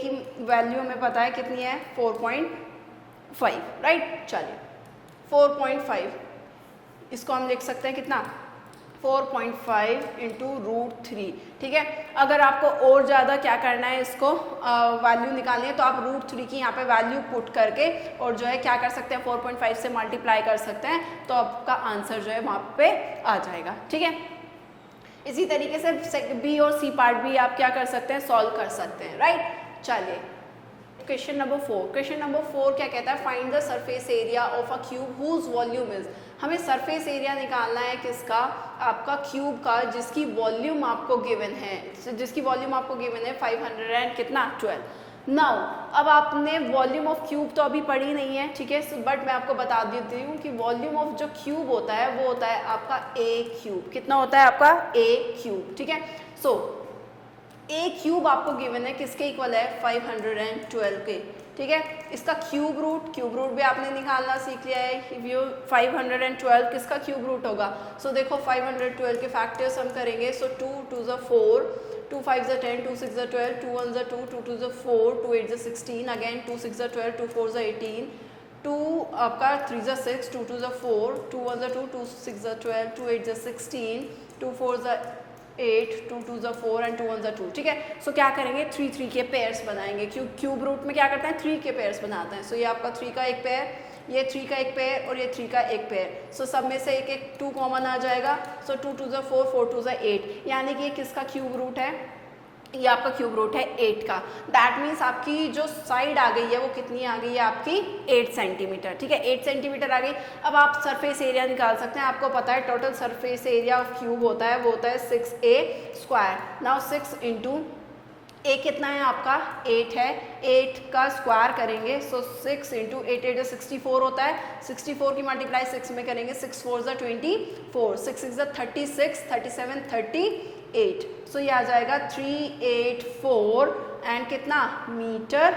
की वैल्यू हमें पता है कितनी है 4.5, राइट। चलिए 4.5 इसको हम लिख सकते हैं कितना 4.5 इंटू √3, ठीक है। अगर आपको और ज़्यादा क्या करना है, इसको वैल्यू निकालनी है, तो आप √3 की यहाँ पे वैल्यू पुट करके और जो है क्या कर सकते हैं 4.5 से मल्टीप्लाई कर सकते हैं, तो आपका आंसर जो है वहाँ पे आ जाएगा, ठीक है। इसी तरीके से बी और सी पार्ट भी आप क्या कर सकते हैं, सॉल्व कर सकते हैं, राइट। चलिए क्वेश्चन नंबर 4 क्या कहता है, find the surface area of a cube whose volume is. हमें सरफेस एरिया निकालना है किसका, आपका क्यूब का, जिसकी वॉल्यूम आपको गिवन है, 500 एंड कितना 12। नाउ अब आपने वॉल्यूम ऑफ क्यूब तो अभी पढ़ी नहीं है, ठीक है, बट मैं आपको बता देती हूँ कि वॉल्यूम ऑफ जो क्यूब होता है वो होता है आपका ए क्यूब। कितना होता है आपका ए क्यूब, ठीक है। सो ए क्यूब आपको गिवन है किसके इक्वल है 512 के, ठीक है। इसका क्यूब रूट भी आपने निकालना सीख लिया है। इफ यू 512 किसका क्यूब रूट होगा, सो देखो 512 के फैक्टर्स हम करेंगे। सो 2 2 ज़ा 4, 2 5 ज़ा 10, 2 6 ज़ा 12, 2 1 ज़ा 2, 2 2 ज़ा 4, 2 8 ज़ा 16, अगेन 2 6 ज़ा 12, 2 4 ज़ा 18, 2 आपका 3 ज़ा 6, 2 2 ज़ा 4, 2 1 ज़ा 2, 2 6 ज़ा 12, 2 8 ज़ा 16, 2 4 ज़ा 8, 2 2 ज़ा 4 एंड 2 1 ज़ा 2, ठीक है। सो क्या करेंगे 3 3 के पेयर्स बनाएंगे, क्यूब रूट में क्या करते हैं 3 के पेयर्स बनाते हैं। सो ये आपका 3 का एक पेयर, ये 3 का एक पेयर और ये 3 का एक पेयर। सो सब में से एक एक 2 कॉमन आ जाएगा। सो 2 2 ज़ा 4, 4 2 ज़ा 8, यानी कि ये किसका क्यूब रूट है, ये आपका क्यूब रूट है 8 का। दैट मीन्स आपकी जो साइड आ गई है वो कितनी आ गई है आपकी 8 सेंटीमीटर, ठीक है, 8 सेंटीमीटर आ गई। अब आप सरफेस एरिया निकाल सकते हैं। आपको पता है total surface area of cube होता है वो होता है 6a²। नाउ 6 इंटू ए कितना है आपका 8 है, 8 का स्क्वायर करेंगे। सो 6 इंटू 8 8 64 होता है। 64 की मल्टीप्लाई 6 में करेंगे, 6 4 ज़ा 24, 6 6 ज़ा 36, 37 38। सो ये आ जाएगा 384 एंड कितना metre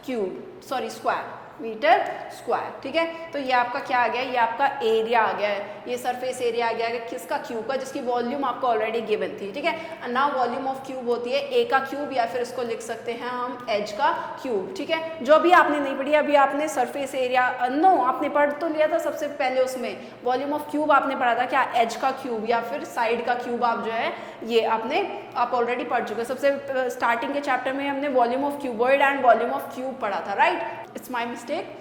cube, sorry square, metre square, ठीक है। तो ये आपका क्या आ गया, ये आपका एरिया आ गया है, ये सरफेस एरिया आ गया है किसका क्यूब का, जिसकी वॉल्यूम आपको ऑलरेडी गिवन थी, ठीक है। नाउ वॉल्यूम ऑफ क्यूब होती है ए का क्यूब, या फिर इसको लिख सकते हैं हम एच का क्यूब, ठीक है। जो भी आपने नहीं पढ़ी, अभी आपने सरफेस एरिया नो आपने पढ़ तो लिया था सबसे पहले, उसमें वॉल्यूम ऑफ क्यूब आपने पढ़ा था क्या, एच का क्यूब या फिर साइड का क्यूब, आप जो है ये आप ऑलरेडी पढ़ चुके। सबसे स्टार्टिंग के चैप्टर में हमने volume of cuboid and volume of cube पढ़ा था, right. It's my mistake.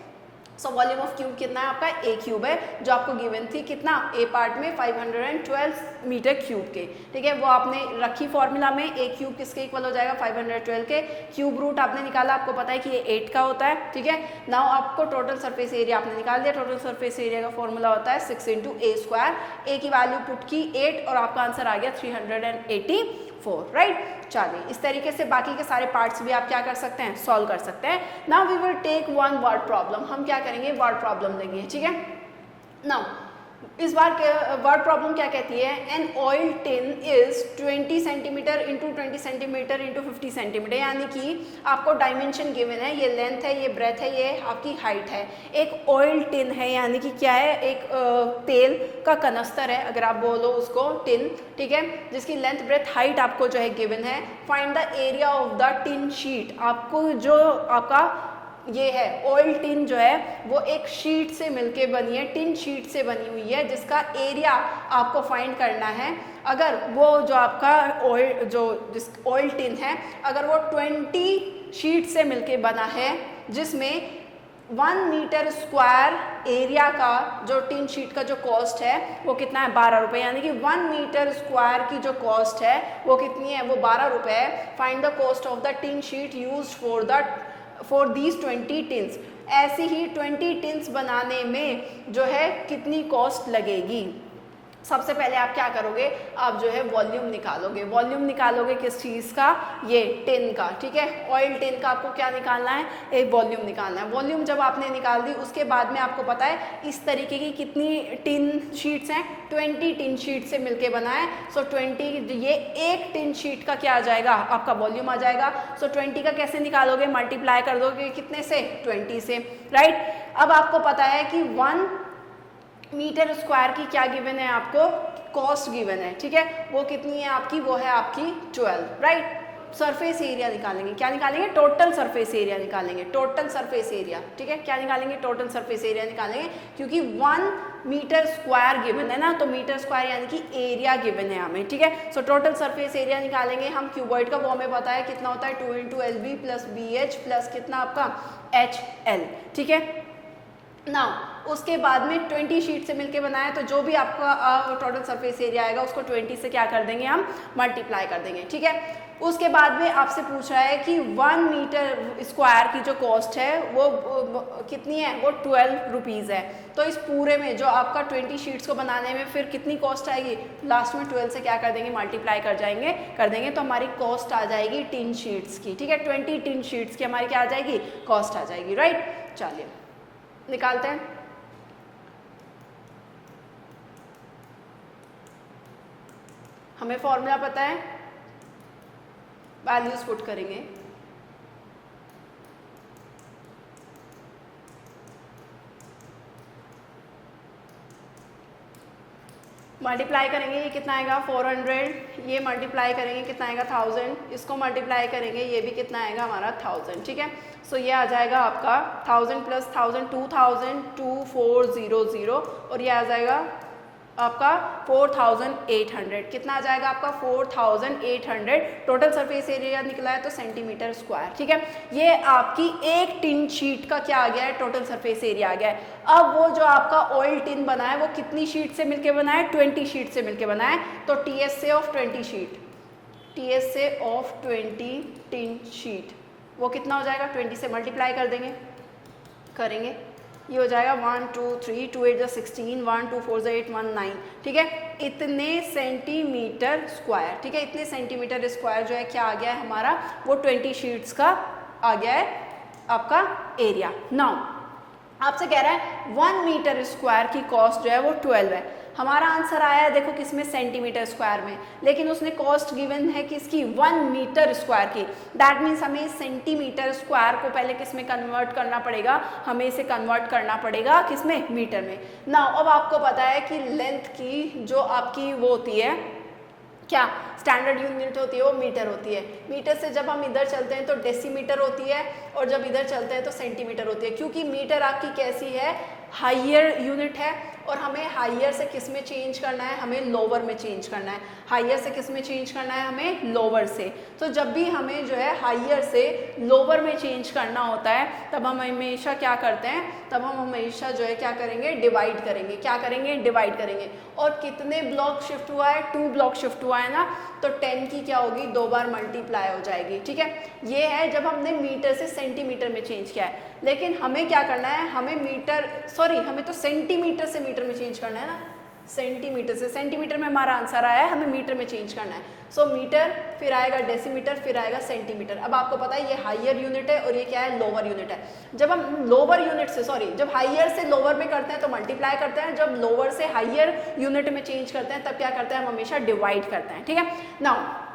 So volume of cube कितना है आपका ए क्यूब है, जो आपको गिवन थी कितना ए पार्ट में 512 मीटर क्यूब के, ठीक है। वो आपने रखी फॉर्मूला में, ए क्यूब किसके इक्वल हो जाएगा 512 के। क्यूब रूट आपने निकाला, आपको पता है कि ये 8 का होता है, ठीक है। नाउ आपको टोटल सरफेस एरिया आपने निकाल दिया। टोटल सरफेस एरिया का फॉर्मूला होता है 6 इंटू a²। ए की वैल्यू पुट की 8 और आपका आंसर आ गया 384, राइट। चलिए इस तरीके से बाकी के सारे पार्ट्स भी आप क्या कर सकते हैं, सॉल्व कर सकते हैं। Now we will take one word problem. हम क्या करेंगे, वर्ड प्रॉब्लम लेंगे, ठीक है। नाउ इस बार वर्ड प्रॉब्लम क्या कहती है, an oil tin is 20 centimetre into 20 centimetre into 50 centimetre, यानी कि आपको डायमेंशन गिवन है, ये लेंथ है, ये ब्रेथ है, ये आपकी हाइट है। एक ऑयल टिन है, यानी कि क्या है, एक तेल का कनस्तर है, अगर आप बोलो उसको टिन, ठीक है, जिसकी लेंथ ब्रेथ हाइट आपको जो है गिवन है। Find the area of the tin sheet. आपको जो आपका ये है ऑयल टिन जो है वो एक शीट से मिलके बनी है, टिन शीट से बनी हुई है, जिसका एरिया आपको फाइंड करना है। अगर वो जो आपका जिस ऑयल टिन है अगर वो 20 शीट से मिलके बना है, जिसमें 1 मीटर स्क्वायर एरिया का जो टिन शीट का जो कॉस्ट है वो कितना है 12 रुपये, यानी कि 1 मीटर स्क्वायर की जो कॉस्ट है वो कितनी है, वो 12 रुपये है। Find the cost of the tin sheet used for these 20 tins. ऐसी ही 20 टिन्स बनाने में जो है कितनी कॉस्ट लगेगी। सबसे पहले आप क्या करोगे, आप जो है वॉल्यूम निकालोगे। वॉल्यूम निकालोगे किस चीज़ का, ये टिन का, ठीक है। ऑयल टिन का आपको क्या निकालना है, एक वॉल्यूम निकालना है। वॉल्यूम जब आपने निकाल दी उसके बाद में आपको पता है इस तरीके की कितनी टिन शीट्स हैं, 20 टिन शीट से मिलके बना है। सो 20 ये एक टिन शीट का क्या आ जाएगा, आपका वॉल्यूम आ जाएगा। सो 20 का कैसे निकालोगे, मल्टीप्लाई कर दोगे कितने से, 20 से, राइट। अब आपको पता है कि 1 मीटर स्क्वायर की क्या गिवन है आपको, कॉस्ट गिवन है, ठीक है, वो कितनी है आपकी, वो है आपकी 12, राइट। सरफेस एरिया निकालेंगे, क्या निकालेंगे, टोटल सरफेस एरिया निकालेंगे, टोटल सरफेस एरिया, ठीक है, क्या निकालेंगे, टोटल सरफेस एरिया निकालेंगे, क्योंकि 1 मीटर स्क्वायर गिवन है ना, तो मीटर स्क्वायर यानी कि एरिया गिवन है हमें, ठीक है। सो टोटल सरफेस एरिया निकालेंगे हम, क्यूबॉइड का वो हमें पता है कितना होता है, 2 into L B plus B H plus कितना आपका एच एल, ठीक है ना। उसके बाद में 20 शीट से मिलके बनाया, तो जो भी आपका टोटल सरफेस एरिया आएगा उसको 20 से क्या कर देंगे हम, मल्टीप्लाई कर देंगे, ठीक है। उसके बाद में आपसे पूछ रहा है कि 1 मीटर स्क्वायर की जो कॉस्ट है वो कितनी है, वो 12 रुपीज़ है। तो इस पूरे में जो आपका 20 शीट्स को बनाने में फिर कितनी कॉस्ट आएगी, लास्ट में 12 से क्या कर देंगे, मल्टीप्लाई कर देंगे, तो हमारी कॉस्ट आ जाएगी टिन शीट्स की, ठीक है, 20 टिन शीट्स की हमारी क्या आ जाएगी, कॉस्ट आ जाएगी, राइट। चलिए निकालते हैं। हमें फॉर्मूला पता है, वैल्यूज पुट करेंगे, मल्टीप्लाई करेंगे, ये कितना आएगा 400, ये मल्टीप्लाई करेंगे कितना आएगा 1000, इसको मल्टीप्लाई करेंगे ये भी कितना आएगा हमारा 1000, ठीक है। सो ये आ जाएगा आपका 1000 प्लस 1000 2400 और ये आ जाएगा आपका 4800, कितना आ जाएगा आपका 4800। टोटल सरफेस एरिया निकला है तो सेंटीमीटर स्क्वायर, ठीक है। ये आपकी एक टिन शीट का क्या आ गया है, टोटल सरफेस एरिया आ गया है। अब वो जो आपका ऑयल टिन बना है वो कितनी शीट से मिलके बना है, 20 शीट से मिलके बना है, तो TSA of 20 sheet, TSA of 20 tin sheet वो कितना हो जाएगा, 20 से मल्टीप्लाई कर देंगे, करेंगे, ये हो जाएगा 1 2 3 2 8 16 1 2 4 8 1 9, ठीक है, इतने सेंटीमीटर स्क्वायर, ठीक है, इतने सेंटीमीटर स्क्वायर जो है क्या आ गया है हमारा, वो 20 शीट्स का आ गया है आपका एरिया। नाउ आपसे कह रहा है 1 मीटर स्क्वायर की कॉस्ट जो है वो 12 है। हमारा आंसर आया है देखो किसमें, सेंटीमीटर स्क्वायर में, लेकिन उसने कॉस्ट गिवन है किसकी, 1 मीटर स्क्वायर की। दैट मीन्स हमें सेंटीमीटर स्क्वायर को पहले किसमें कन्वर्ट करना पड़ेगा, हमें इसे कन्वर्ट करना पड़ेगा किसमें, मीटर में। नाउ अब आपको पता है कि लेंथ की जो आपकी वो होती है, क्या स्टैंडर्ड यूनिट होती है, वो मीटर होती है। मीटर से जब हम इधर चलते हैं तो डेसीमीटर होती है, और जब इधर चलते हैं तो सेंटीमीटर होती है, क्योंकि मीटर आपकी कैसी है, हायर यूनिट है, और हमें हायर से किस में चेंज करना है, हमें लोअर में चेंज करना है। हायर से किस में चेंज करना है, हमें लोअर से। तो जब भी हमें जो है हायर से लोअर में चेंज करना होता है, तब हम हमेशा क्या करते हैं, तब हम हमेशा जो है क्या करेंगे, डिवाइड करेंगे, क्या करेंगे, डिवाइड करेंगे। और कितने ब्लॉक शिफ्ट हुआ है, 2 ब्लॉक शिफ्ट हुआ है ना, तो 10 की क्या होगी, 2 बार मल्टीप्लाई हो जाएगी, ठीक है। ये है जब हमने मीटर से सेंटीमीटर में चेंज किया है, लेकिन हमें क्या करना है, हमें हमें तो सेंटीमीटर से मीटर में चेंज करना है ना, सेंटीमीटर से सेंटीमीटर में हमारा आंसर आया है, हमें मीटर में चेंज करना है। सो मीटर, फिर आएगा डेसीमीटर, फिर आएगा सेंटीमीटर। अब आपको पता है ये हायर यूनिट है और ये क्या है, लोअर यूनिट है। जब हम लोअर यूनिट से जब हायर से लोअर में करते हैं तो मल्टीप्लाई करते हैं, जब लोअर से हायर यूनिट में चेंज करते हैं तब क्या करते हैं, हम हमेशा डिवाइड करते हैं, ठीक है। नाउ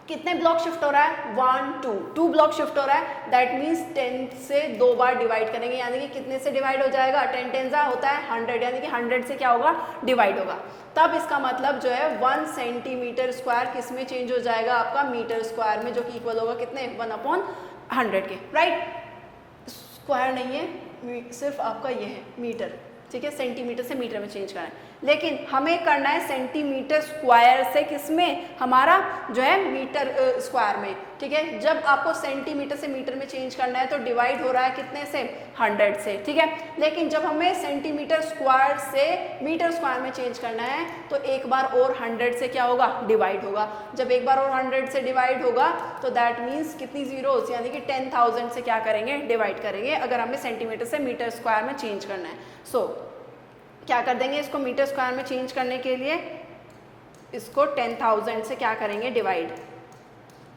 कितने ब्लॉक शिफ्ट हो रहा है, 1 2 ब्लॉक शिफ्ट हो रहा है, दैट मीन्स 10 से 2 बार डिवाइड करेंगे, यानी कि कितने से डिवाइड हो जाएगा, 10 10 होता है 100, यानी कि 100 से क्या होगा, डिवाइड होगा। तब इसका मतलब जो है 1 सेंटीमीटर स्क्वायर किस में चेंज हो जाएगा, आपका मीटर स्क्वायर में, जो कि इक्वल होगा कितने, 1/100 के, राइट। स्क्वायर नहीं है, सिर्फ आपका ये है मीटर, ठीक है, सेंटीमीटर से मीटर में चेंज करना है, लेकिन हमें करना है सेंटीमीटर स्क्वायर से किसमें, हमारा जो है मीटर स्क्वायर में, ठीक है। जब आपको सेंटीमीटर से मीटर में चेंज करना है तो डिवाइड हो रहा है कितने से, 100 से, ठीक है। लेकिन जब हमें सेंटीमीटर स्क्वायर से मीटर स्क्वायर में चेंज करना है तो एक बार और 100 से क्या होगा, डिवाइड होगा। जब एक बार और 100 से डिवाइड होगा तो दैट मीन्स कितनी जीरोस, यानी कि 10,000 से क्या करेंगे, डिवाइड करेंगे, अगर हमें सेंटीमीटर से मीटर स्क्वायर में चेंज करना है। सो क्या कर देंगे, इसको मीटर स्क्वायर में चेंज करने के लिए इसको 10,000 से क्या करेंगे, डिवाइड,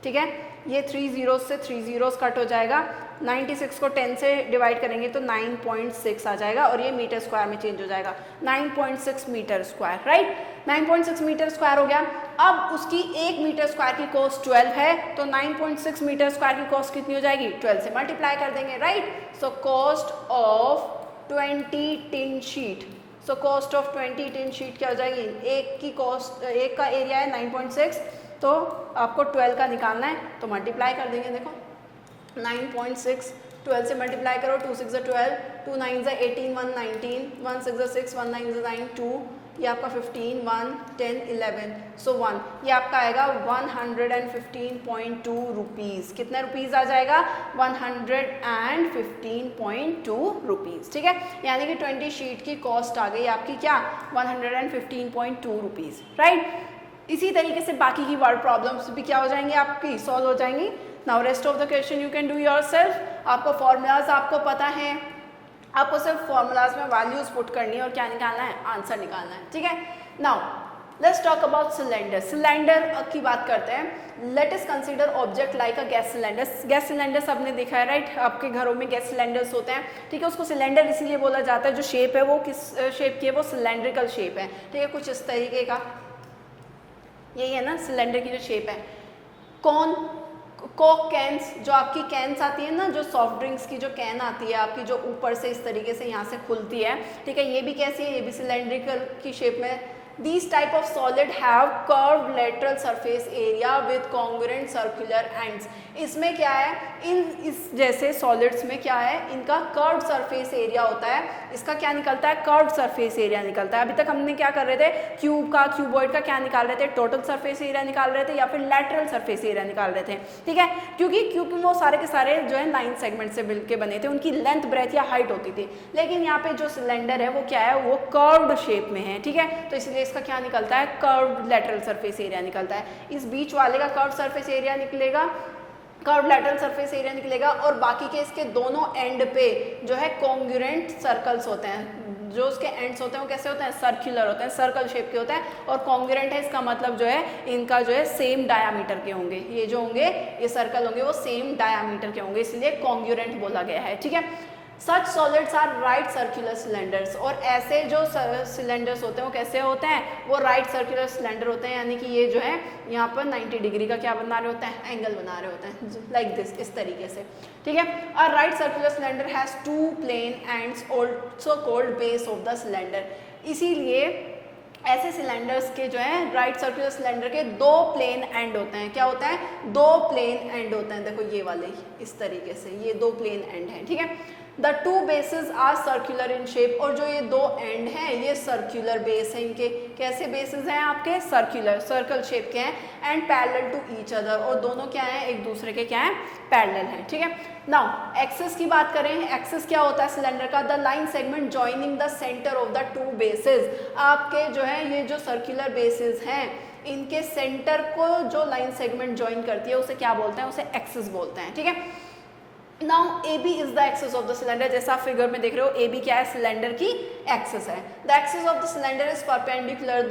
ठीक है। ये 3 zeros से 3 zeros कट हो जाएगा, 96 को 10 से डिवाइड करेंगे तो 9.6 आ जाएगा, और ये मीटर स्क्वायर में चेंज हो जाएगा, 9.6 metre square, right. 9.6 metre square हो गया। अब उसकी 1 मीटर स्क्वायर की कॉस्ट 12 है, तो 9.6 मीटर स्क्वायर की कॉस्ट कितनी हो जाएगी, 12 से मल्टीप्लाई कर देंगे, right. So cost of 20 tin sheet, so cost of 20 tin sheet क्या हो जाएगी, एक की कॉस्ट, एक का एरिया है 9.6, तो आपको 12 का निकालना है, तो मल्टीप्लाई कर देंगे। देखो 9.6 12 से मल्टीप्लाई करो, 2 6 12, 2 9 18, 1 19, 1 6 6, 1 9 9, 2, ये आपका 15, 1 10 11, सो 1, ये आपका आएगा 115.2 रुपीज़। कितना रुपीज़ आ जाएगा, 115.2 रुपीज़। ठीक है, यानी कि 20 शीट की कॉस्ट आ गई आपकी क्या, 115.2 रुपीज़, राइट। इसी तरीके से बाकी की वर्ड प्रॉब्लम्स भी क्या हो जाएंगी, आपकी सॉल्व हो जाएंगी। Now rest of the question you can do yourself. आपको फॉर्मूलाज आपको पता है, आपको सिर्फ फॉर्मूलाज में वैल्यूज पुट करनी है और क्या निकालना है, आंसर निकालना है। ठीक है, now let's talk about cylinder. सिलेंडर की बात करते हैं। Let us consider object like a gas cylinder. Gas cylinder सबने देखा है, राइट, आपके घरों में गैस सिलेंडर्स होते हैं। ठीक है, उसको सिलेंडर इसीलिए बोला जाता है, जो शेप है वो किस शेप की है, वो सिलेंड्रिकल शेप है। ठीक है, कुछ इस तरीके का, यही है ना सिलेंडर की जो शेप है। कोक कैंस, जो आपकी कैंस आती है ना, जो सॉफ्ट ड्रिंक्स की जो कैन आती है आपकी, जो ऊपर से इस तरीके से यहाँ से खुलती है, ठीक है, ये भी कैसी है, ये भी सिलेंड्रिकल की शेप में। These type of solid have curved lateral surface area with congruent circular ends. इसमें क्या है, इस जैसे सॉलिड्स में क्या है, इनका कर्व्ड सरफेस एरिया होता है। इसका क्या निकलता है, कर्व्ड सरफेस एरिया निकलता है। अभी तक हमने क्या कर रहे थे, क्यूब का, क्यूबॉइड का क्या निकाल रहे थे, टोटल सरफेस एरिया निकाल रहे थे या फिर लैटरल सरफेस एरिया निकाल रहे थे। ठीक है, क्योंकि वो सारे के सारे जो है 9 सेगमेंट से मिलकर बने थे, उनकी लेंथ, ब्रेथ या हाइट होती थी। लेकिन यहाँ पे जो सिलेंडर है वो क्या है, वो कर्व्ड शेप में है। ठीक है, तो इसलिए इसका क्या निकलता है, कर्व्ड लैटरल सरफेस एरिया निकलता है। इस बीच वाले का कर्व्ड सरफेस एरिया निकलेगा, कर्व्ड लैटरल सरफेस एरिया निकलेगा, और बाकी के इसके दोनों एंड पे जो है कॉन्ग्रुएंट सर्कल्स होते हैं। जो उसके एंड्स होते हैं वो कैसे होते हैं, सर्कुलर होते हैं, सर्कल शेप के होते हैं। और कॉन्ग्रुएंट है, इसका मतलब जो है इनका जो है सेम डायामीटर के होंगे। ये जो होंगे, ये सर्कल होंगे, वो सेम डायामीटर के होंगे, इसलिए कॉन्ग्रुएंट बोला गया है। ठीक है, such solids are right circular cylinders. और ऐसे जो सिलेंडर्स होते हैं वो कैसे होते हैं, वो राइट सर्कुलर सिलेंडर होते हैं। यानी कि ये जो है यहाँ पर 90 डिग्री का क्या बना रहे होते हैं, एंगल बना रहे होते हैं, लाइक दिस, इस तरीके से। ठीक है, a right circular cylinder has 2 plane ends, also called base of the cylinder. इसीलिए ऐसे सिलेंडर्स के जो है, राइट सर्कुलर सिलेंडर के 2 प्लेन एंड होते हैं। क्या होता है, 2 प्लेन एंड होते हैं। देखो ये वाले इस तरीके से, ये 2 प्लेन एंड हैं। ठीक है, the 2 bases are circular in shape. और जो ये 2 एंड हैं, ये सर्कुलर बेस है। इनके कैसे बेसेस हैं आपके, सर्कुलर, सर्कल शेप के हैं, and parallel to each other. और दोनों क्या हैं, एक दूसरे के क्या हैं, पैरेलल हैं। ठीक है, नाउ एक्सिस की बात करें। एक्सिस क्या होता है सिलेंडर का, the line segment joining the centre of the 2 bases. आपके जो है ये जो सर्कुलर बेसेस हैं, इनके सेंटर को जो लाइन सेगमेंट ज्वाइन करती है उसे क्या बोलते हैं, उसे एक्सिस बोलते हैं। ठीक है, now A B is the axis of the cylinder. जैसा आप फिगर में देख रहे हो, ए बी क्या है, सिलेंडर की एक्सिस है। The axis of the cylinder is perpendicular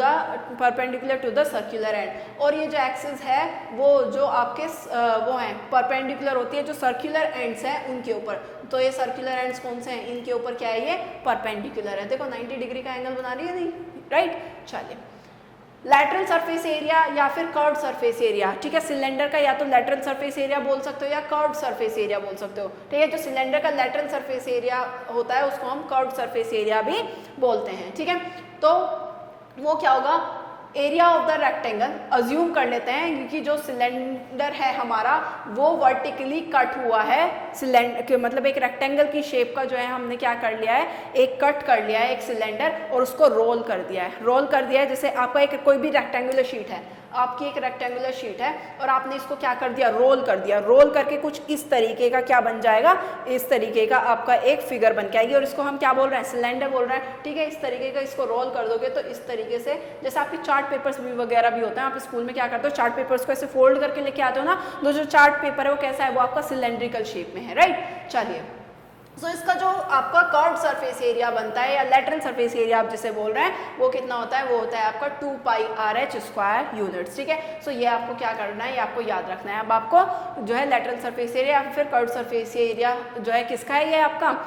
to the circular end. और ये जो एक्सिस है वो जो आपके वो हैं, परपेंडिकुलर होती है जो सर्कुलर एंड्स हैं उनके ऊपर। तो ये सर्कुलर एंड्स कौन से हैं, इनके ऊपर क्या है, ये परपेंडिकुलर है। देखो 90 डिग्री का एंगल बना रही है, नहीं, राइट। चलिए, लैटरल सरफेस एरिया या फिर कर्व्ड सरफेस एरिया। ठीक है, सिलेंडर का या तो लैटरल सरफेस एरिया बोल सकते हो या कर्व्ड सरफेस एरिया बोल सकते हो। ठीक है, जो सिलेंडर का लैटरल सरफेस एरिया होता है उसको हम कर्व्ड सरफेस एरिया भी बोलते हैं। ठीक है, तो वो क्या होगा, area of the rectangle. Assume कर लेते हैं क्योंकि जो सिलेंडर है हमारा वो वर्टिकली कट हुआ है, सिलेंडर मतलब एक रेक्टेंगल की शेप का जो है हमने क्या कर लिया है, एक कट कर लिया है एक सिलेंडर और उसको रोल कर दिया है। रोल कर दिया है, जैसे आपका एक कोई भी रेक्टेंगुलर शीट है, आपकी एक रेक्टेंगुलर शीट है और आपने इसको क्या कर दिया, रोल कर दिया। रोल करके कुछ इस तरीके का क्या बन जाएगा, इस तरीके का आपका एक फिगर बन के आएगी और इसको हम क्या बोल रहे हैं, सिलेंडर बोल रहे हैं। ठीक है, इस तरीके का इसको रोल कर दोगे तो इस तरीके से, जैसे आपके चार्ट पेपर्स भी वगैरह भी होते हैं, आप स्कूल में क्या करते हो, चार्ट पेपर्स को ऐसे फोल्ड करके लेके आते हो ना, तो जो चार्ट पेपर है वो कैसा है, वो आपका सिलेंड्रिकल शेप में है, राइट। चलिए, सो इसका जो आपका कर्व्ड सरफेस एरिया बनता है या लैटरल सरफेस एरिया आप जिसे बोल रहे हैं वो कितना होता है, वो होता है आपका 2πRh स्क्वायर यूनिट्स। ठीक है, सो ये आपको क्या करना है, ये आपको याद रखना है। अब आपको जो है लैटरल सरफेस एरिया या फिर कर्व्ड सरफेस एरिया जो है किसका है, ये आपका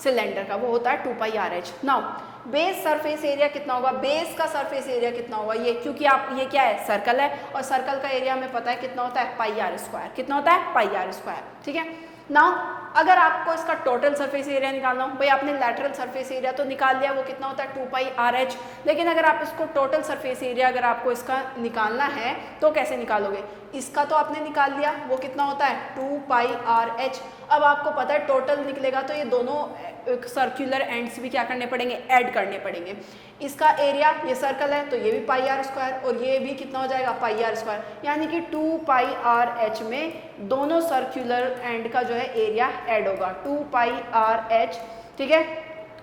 सिलेंडर का, वो होता है 2πRh। Now base surface area कितना होगा, बेस का सरफेस एरिया कितना होगा, ये क्योंकि आप ये क्या है, सर्कल है और सर्कल का एरिया हमें पता है कितना होता है, πr स्क्वायर। कितना होता है, πr स्क्वायर। ठीक है, नाउ अगर आपको इसका टोटल सरफेस एरिया निकालना हो, भाई आपने लैटरल सरफेस एरिया तो निकाल लिया, वो कितना होता है 2 पाई आर एच, लेकिन अगर आप इसको टोटल सरफेस एरिया अगर आपको इसका निकालना है तो कैसे निकालोगे? इसका तो आपने निकाल लिया, वो कितना होता है 2 पाई आर एच। अब आपको पता है टोटल निकलेगा तो ये दोनों सर्कुलर एंड्स भी क्या करने पड़ेंगे, ऐड करने पड़ेंगे। इसका एरिया, ये सर्कल है तो ये भी पाई आर स्क्वायर और ये भी कितना हो जाएगा पाई आर स्क्वायर, यानी कि 2 पाई आर एच में दोनों सर्कुलर एंड का जो है एरिया ऐड होगा 2 पाई आर एच, ठीक है।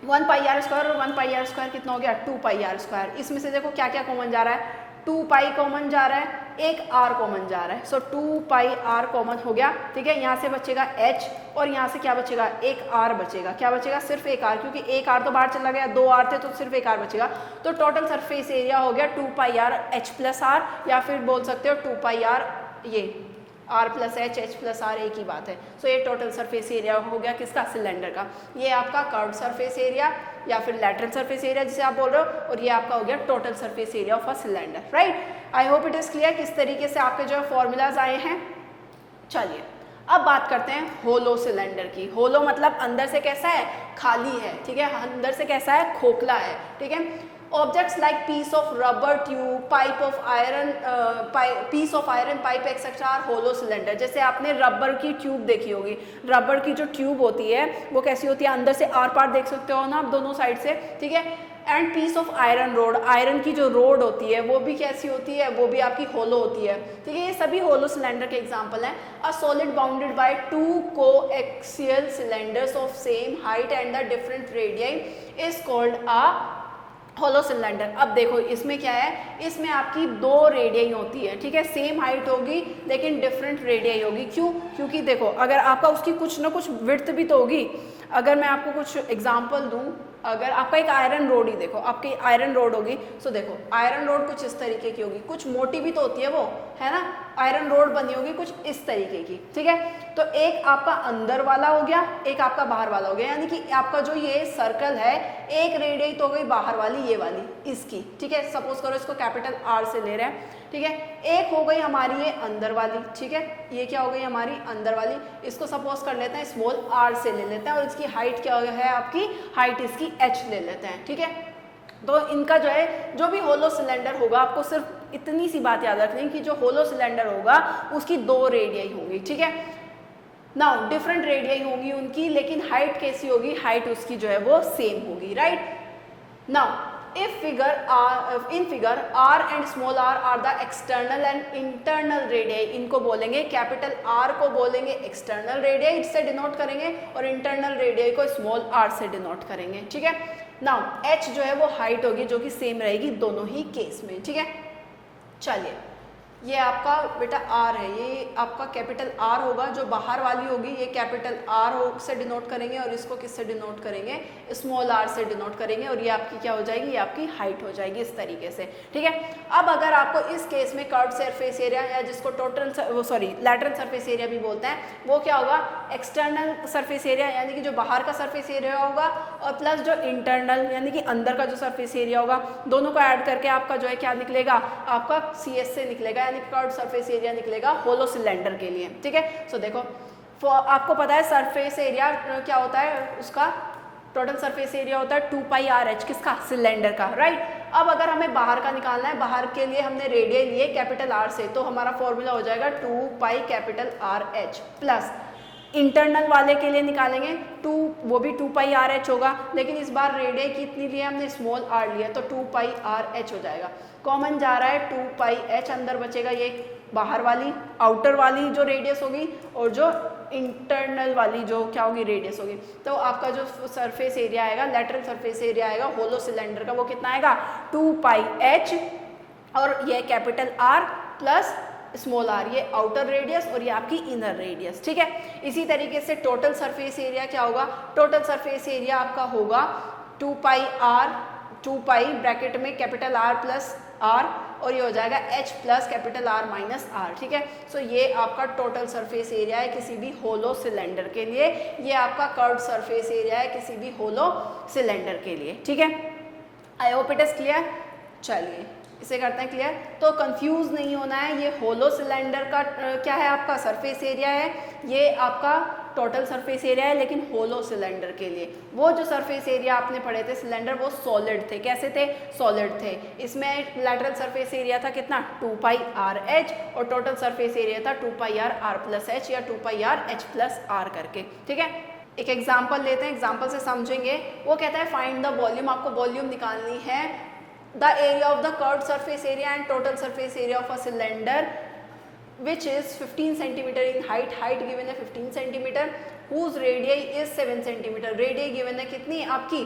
1 पाई आर स्क्वायर और 1 पाई आर स्क्वायर कितना हो गया 2 पाई आर स्क्वायर। इसमें से देखो क्या क्या कॉमन जा रहा है, 2 पाई कॉमन जा रहा है, एक आर कॉमन जा रहा है, सो 2 पाई आर कॉमन हो गया, ठीक है। यहाँ से बचेगा एच और यहाँ से क्या बचेगा, एक आर बचेगा। क्या बचेगा, सिर्फ एक आर, क्योंकि एक आर तो बाहर चला गया, 2 आर थे तो सिर्फ एक आर बचेगा। तो टोटल सरफेस एरिया हो गया 2 pi R H plus R, या फिर बोल सकते हो 2 पाई आर ये R plus H, H plus R, एक ही बात है। सो ये टोटल सरफेस एरिया हो गया किसका, सिलेंडर का। ये आपका कर्व्ड सरफेस एरिया या फिर लैटरल सरफेस एरिया जिसे आप बोल रहे हो, और ये आपका हो गया total surface area of a cylinder, right. I hope it is clear किस तरीके से आपके जो फॉर्मूलाज आए हैं। चलिए अब बात करते हैं होलो सिलेंडर की। होलो मतलब अंदर से कैसा है, खाली है, ठीक है, अंदर से कैसा है, खोखला है, ठीक है। Objects like piece of rubber tube, pipe of iron, piece of iron pipe etc. are hollow cylinder। जैसे आपने रबर की ट्यूब देखी होगी, रबर की जो ट्यूब होती है वो कैसी होती है, अंदर से आर पार देख सकते हो ना आप दोनों साइड से, ठीक है। And piece of iron rod, iron की जो रोड होती है वो भी कैसी होती है, वो भी आपकी होलो होती है, ठीक है। ये सभी होलो सिलेंडर के एग्जांपल हैं। A solid bounded by 2 coaxial cylinders of same height and the different radius is called a hollow cylinder. अब देखो इसमें क्या है, इसमें आपकी 2 रेडियई होती है, ठीक है, सेम हाइट होगी लेकिन डिफरेंट रेडियई होगी। क्यों? क्योंकि देखो अगर आपका उसकी कुछ ना कुछ विड्थ भी तो होगी। अगर मैं आपको कुछ एग्जांपल दूं, अगर आपका एक आयरन रोड ही देखो, आपकी आयरन रोड होगी, सो देखो आयरन रोड कुछ इस तरीके की होगी, कुछ मोटी भी तो होती है वो, है ना। आयरन रोड बनी होगी कुछ इस तरीके की, ठीक है। तो एक आपका अंदर वाला हो गया, एक आपका बाहर वाला हो गया, यानी कि आपका जो ये सर्कल है, एक रेडियई तो हो गई बाहर वाली, ये वाली इसकी, ठीक है। सपोज करो इसको कैपिटल आर से ले रहे हैं, ठीक है। एक हो गई हमारी ये अंदर वाली, ठीक है, ये क्या हो गई हमारी अंदर वाली, इसको सपोज कर लेते हैं स्मॉल आर से ले लेते हैं, और इसकी हाइट क्या है, आपकी हाइट इसकी एच ले लेते हैं, ठीक है। तो इनका जो है, जो भी होलो सिलेंडर होगा, आपको सिर्फ इतनी सी बात याद रखनी कि जो होलो सिलेंडर होगा उसकी 2 रेडियई होंगी, ठीक है। नाउ डिफरेंट रेडियई होंगी उनकी, लेकिन हाइट कैसी होगी, हाइट उसकी जो है वो सेम होगी, right. Now in figure r and small r are the external and internal radii। इनको बोलेंगे, कैपिटल R को बोलेंगे एक्सटर्नल रेडियई, इससे डिनोट करेंगे, और इंटरनल रेडियई को स्मॉल r से डिनोट करेंगे, ठीक है। नाउ h जो है वो हाइट होगी जो कि सेम रहेगी दोनों ही केस में, ठीक है। चलिए ये आपका बेटा R है, ये आपका कैपिटल R होगा, जो बाहर वाली होगी ये कैपिटल R से डिनोट करेंगे, और इसको किससे डिनोट करेंगे, स्मॉल r से डिनोट करेंगे, और ये आपकी क्या हो जाएगी, ये आपकी हाइट हो जाएगी इस तरीके से, ठीक है। अब अगर आपको इस केस में कर्व्ड सरफेस एरिया, या जिसको लैटरल सरफेस एरिया भी बोलते हैं, वो क्या होगा, एक्सटर्नल सरफेस एरिया, यानी कि जो बाहर का सरफेस एरिया होगा, और प्लस जो इंटरनल यानी कि अंदर का जो सरफेस एरिया होगा, दोनों को ऐड करके आपका जो है क्या निकलेगा, आपका CS से निकलेगा, यानी कर्व्ड सरफेस एरिया निकलेगा होलो सिलेंडर के लिए, ठीक है। सो देखो आपको पता है सरफेस एरिया क्या होता है, उसका टोटल सरफेस एरिया होता है 2 पाई आर एच, किसका, सिलेंडर का, राइट। अब अगर हमें बाहर का निकालना है, बाहर के लिए हमने रेडियई लिए कैपिटल R से, तो हमारा फॉर्मूला हो जाएगा 2 pi capital R H, plus internal वाले के लिए निकालेंगे 2, वो भी 2 पाई आर एच होगा, लेकिन इस बार रेडियई कितनी लिया हमने, स्मॉल r लिया, तो 2 पाई आर एच हो जाएगा। कॉमन जा रहा है 2 पाई एच, अंदर बचेगा ये बाहर वाली आउटर वाली जो रेडियस होगी, और जो इंटरनल वाली जो क्या होगी, रेडियस होगी। तो आपका जो सरफेस एरिया आएगा, लैटरल सरफेस एरिया आएगा होलो सिलेंडर का, वो कितना आएगा, 2 पाई एच, और ये capital R plus small r, ये आउटर रेडियस और ये आपकी इनर रेडियस, ठीक है। इसी तरीके से टोटल सरफेस एरिया क्या होगा, टोटल सरफेस एरिया आपका होगा 2 पाई R, 2 पाई ब्रैकेट में कैपिटल R प्लस R, और ये हो जाएगा H plus capital R minus R, ठीक है। सो ये आपका टोटल सरफेस एरिया है किसी भी होलो सिलेंडर के लिए, ये आपका कर्व्ड सरफेस एरिया है किसी भी होलो सिलेंडर के लिए, ठीक है। I hope it is clear. चलिए इसे करते हैं क्लियर। तो कंफ्यूज नहीं होना है, ये होलो सिलेंडर का क्या है, आपका सरफेस एरिया है, ये आपका टोटल सरफेस एरिया है, लेकिन होलो सिलेंडर के लिए। वो जो सरफेस एरिया आपने पढ़े थे सिलेंडर, वो सॉलिड थे। कैसे थे? सॉलिड थे। इसमें लैटरल सरफेस एरिया था कितना? 2 पाई आर एच, और टोटल सरफेस एरिया था 2 pi are are plus H या 2 pi R H plus are करके। ठीक है, एक एग्जाम्पल लेते हैं, एग्जाम्पल से समझेंगे। वो कहता है फाइंड द वॉल्यूम, आपको वॉल्यूम निकालनी है, the area of the curved surface area and total surface area of a cylinder which is 15 centimeter in height, height given है 15 centimeter, whose radii is 7 centimeter, radii given है कितनी आपकी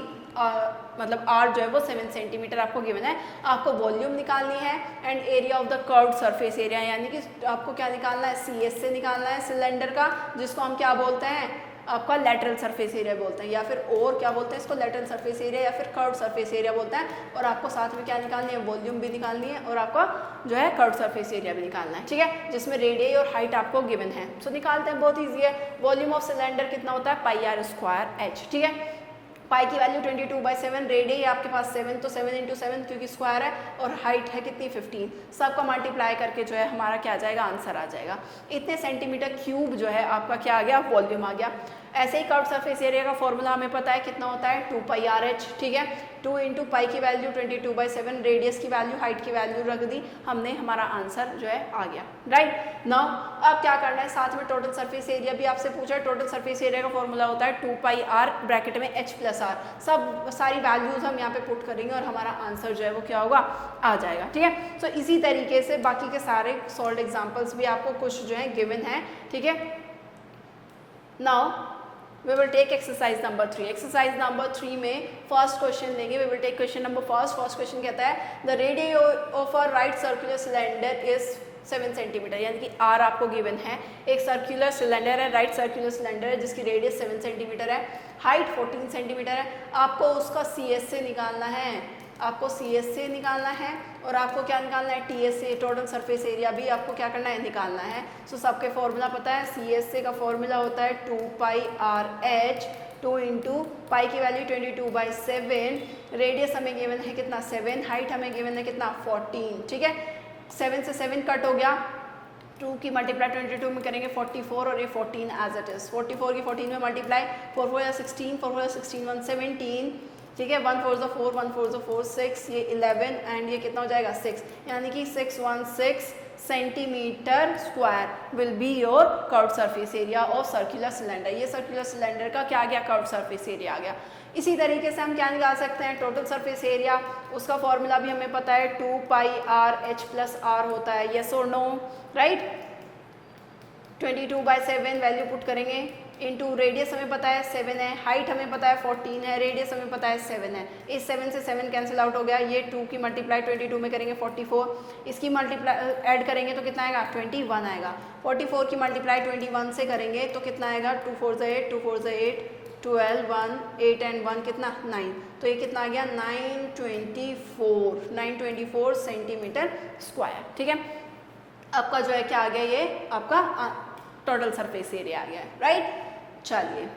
मतलब r जो है वो 7 सेंटीमीटर आपको गिवन है। आपको वॉल्यूम निकालनी है and area of the curved surface area, यानी कि आपको क्या निकालना है? CS से निकालना है सिलेंडर का, जिसको हम क्या बोलते हैं? आपका लैटरल सरफेस एरिया बोलते हैं, या फिर और क्या बोलते हैं इसको? लैटरल सरफेस एरिया या फिर कर्व्ड सरफेस एरिया बोलते हैं। और आपको साथ में क्या निकालनी है? वॉल्यूम भी निकालनी है और आपका जो है कर्व्ड सरफेस एरिया भी निकालना है। ठीक है, जिसमें रेडियई और हाइट आपको गिवन है। सो निकालते हैं, बहुत ईजी है। वॉल्यूम ऑफ सिलेंडर कितना होता है? Pi r square H. ठीक है, पाई की वैल्यू 22/7, रेडियई आपके पास 7, तो 7 × 7 क्योंकि स्क्वायर है, और हाइट है कितनी? 15। सबका मल्टीप्लाई करके जो है हमारा क्या आ जाएगा? आंसर आ जाएगा। इतने सेंटीमीटर क्यूब जो है आपका क्या आ गया? वॉल्यूम आ गया। ऐसे ही कर्व्ड सरफेस एरिया का फॉर्मूला हमें पता है कितना होता है? 2 पाई आर एच। ठीक है, 2 × पाई की वैल्यू 22/7, रेडियस की वैल्यू, हाइट की वैल्यू रख दी हमने, हमारा आंसर जो है आ गया। राइट नाउ अब क्या करना है? साथ में टोटल सरफेस एरिया भी आपसे पूछा है। टोटल सरफेस एरिया का फॉर्मूला होता है 2 पाई आर ब्रैकेट में एच प्लस आर। सारी वैल्यूज हम यहाँ पे पुट करेंगे और हमारा आंसर जो है वो क्या होगा? आ जाएगा। ठीक है, सो इसी तरीके से बाकी के सारे सॉल्व्ड एग्जाम्पल्स भी आपको कुछ जो है गिवन है। ठीक है, now we will take exercise number 3. exercise number 3 में फर्स्ट क्वेश्चन लेंगे। we will take question number first question कहता है the radii of a right circular cylinder is 7 centimetre, यानी कि R आपको गिवन है। एक सर्कुलर सिलेंडर है, राइट सर्कुलर सिलेंडर है, जिसकी रेडियस 7 सेंटीमीटर है, हाइट 14 सेंटीमीटर है। आपको उसका CS से निकालना है, आपको CS से निकालना है, और आपको क्या निकालना है? TS से, टोटल सरफेस एरिया भी आपको क्या करना है? निकालना है। सो सबके फॉर्मूला पता है। CS से का फॉर्मूला होता है 2 पाई आर एच, 2 × पाई की वैल्यू 22/7, रेडियस हमें गिवन है कितना? 7, हाइट हमें गिवन है कितना? 14। ठीक है, 7 से 7 कट हो गया, 2 की मल्टीप्लाई 22 में करेंगे 44, और ये 14 एज इट इज़। 44 की 14 में मल्टीप्लाई, 4 4 16, 4 4 16 1 17। ठीक है, 1 4 4, 1 4 4 6, ये 11, एंड ये कितना हो जाएगा? 6, यानी कि 616 centimetre square will be your curved surface area of circular cylinder. ये सर्कुलर सिलेंडर का क्या आ गया? कर्व्ड सरफेस एरिया आ गया। इसी तरीके से हम क्या निकाल सकते हैं? टोटल सरफेस एरिया, उसका फॉर्मूला भी हमें पता है, 2 pi R H plus are होता है। यस और नो? राइट, 22/7 वैल्यू पुट करेंगे, इंटू रेडियस हमें पता है 7 है, हाइट हमें पता है 14 है, रेडियस हमें पता है 7 है। इस 7 से 7 कैंसिल आउट हो गया। ये 2 की मल्टीप्लाई 22 में करेंगे 44, इसकी मल्टीप्लाई ऐड करेंगे तो कितना आएगा? 21 आएगा। 44 की मल्टीप्लाई 21 से करेंगे तो कितना आएगा? 2 4 8, 2 4 8, 12, 1, 8 एंड 1 कितना? 9। तो ये कितना आ गया? 924 सेंटीमीटर स्क्वायर। ठीक है, आपका जो है क्या आ गया? ये आपका टोटल सरफेस एरिया आ गया है। राइट, चलिए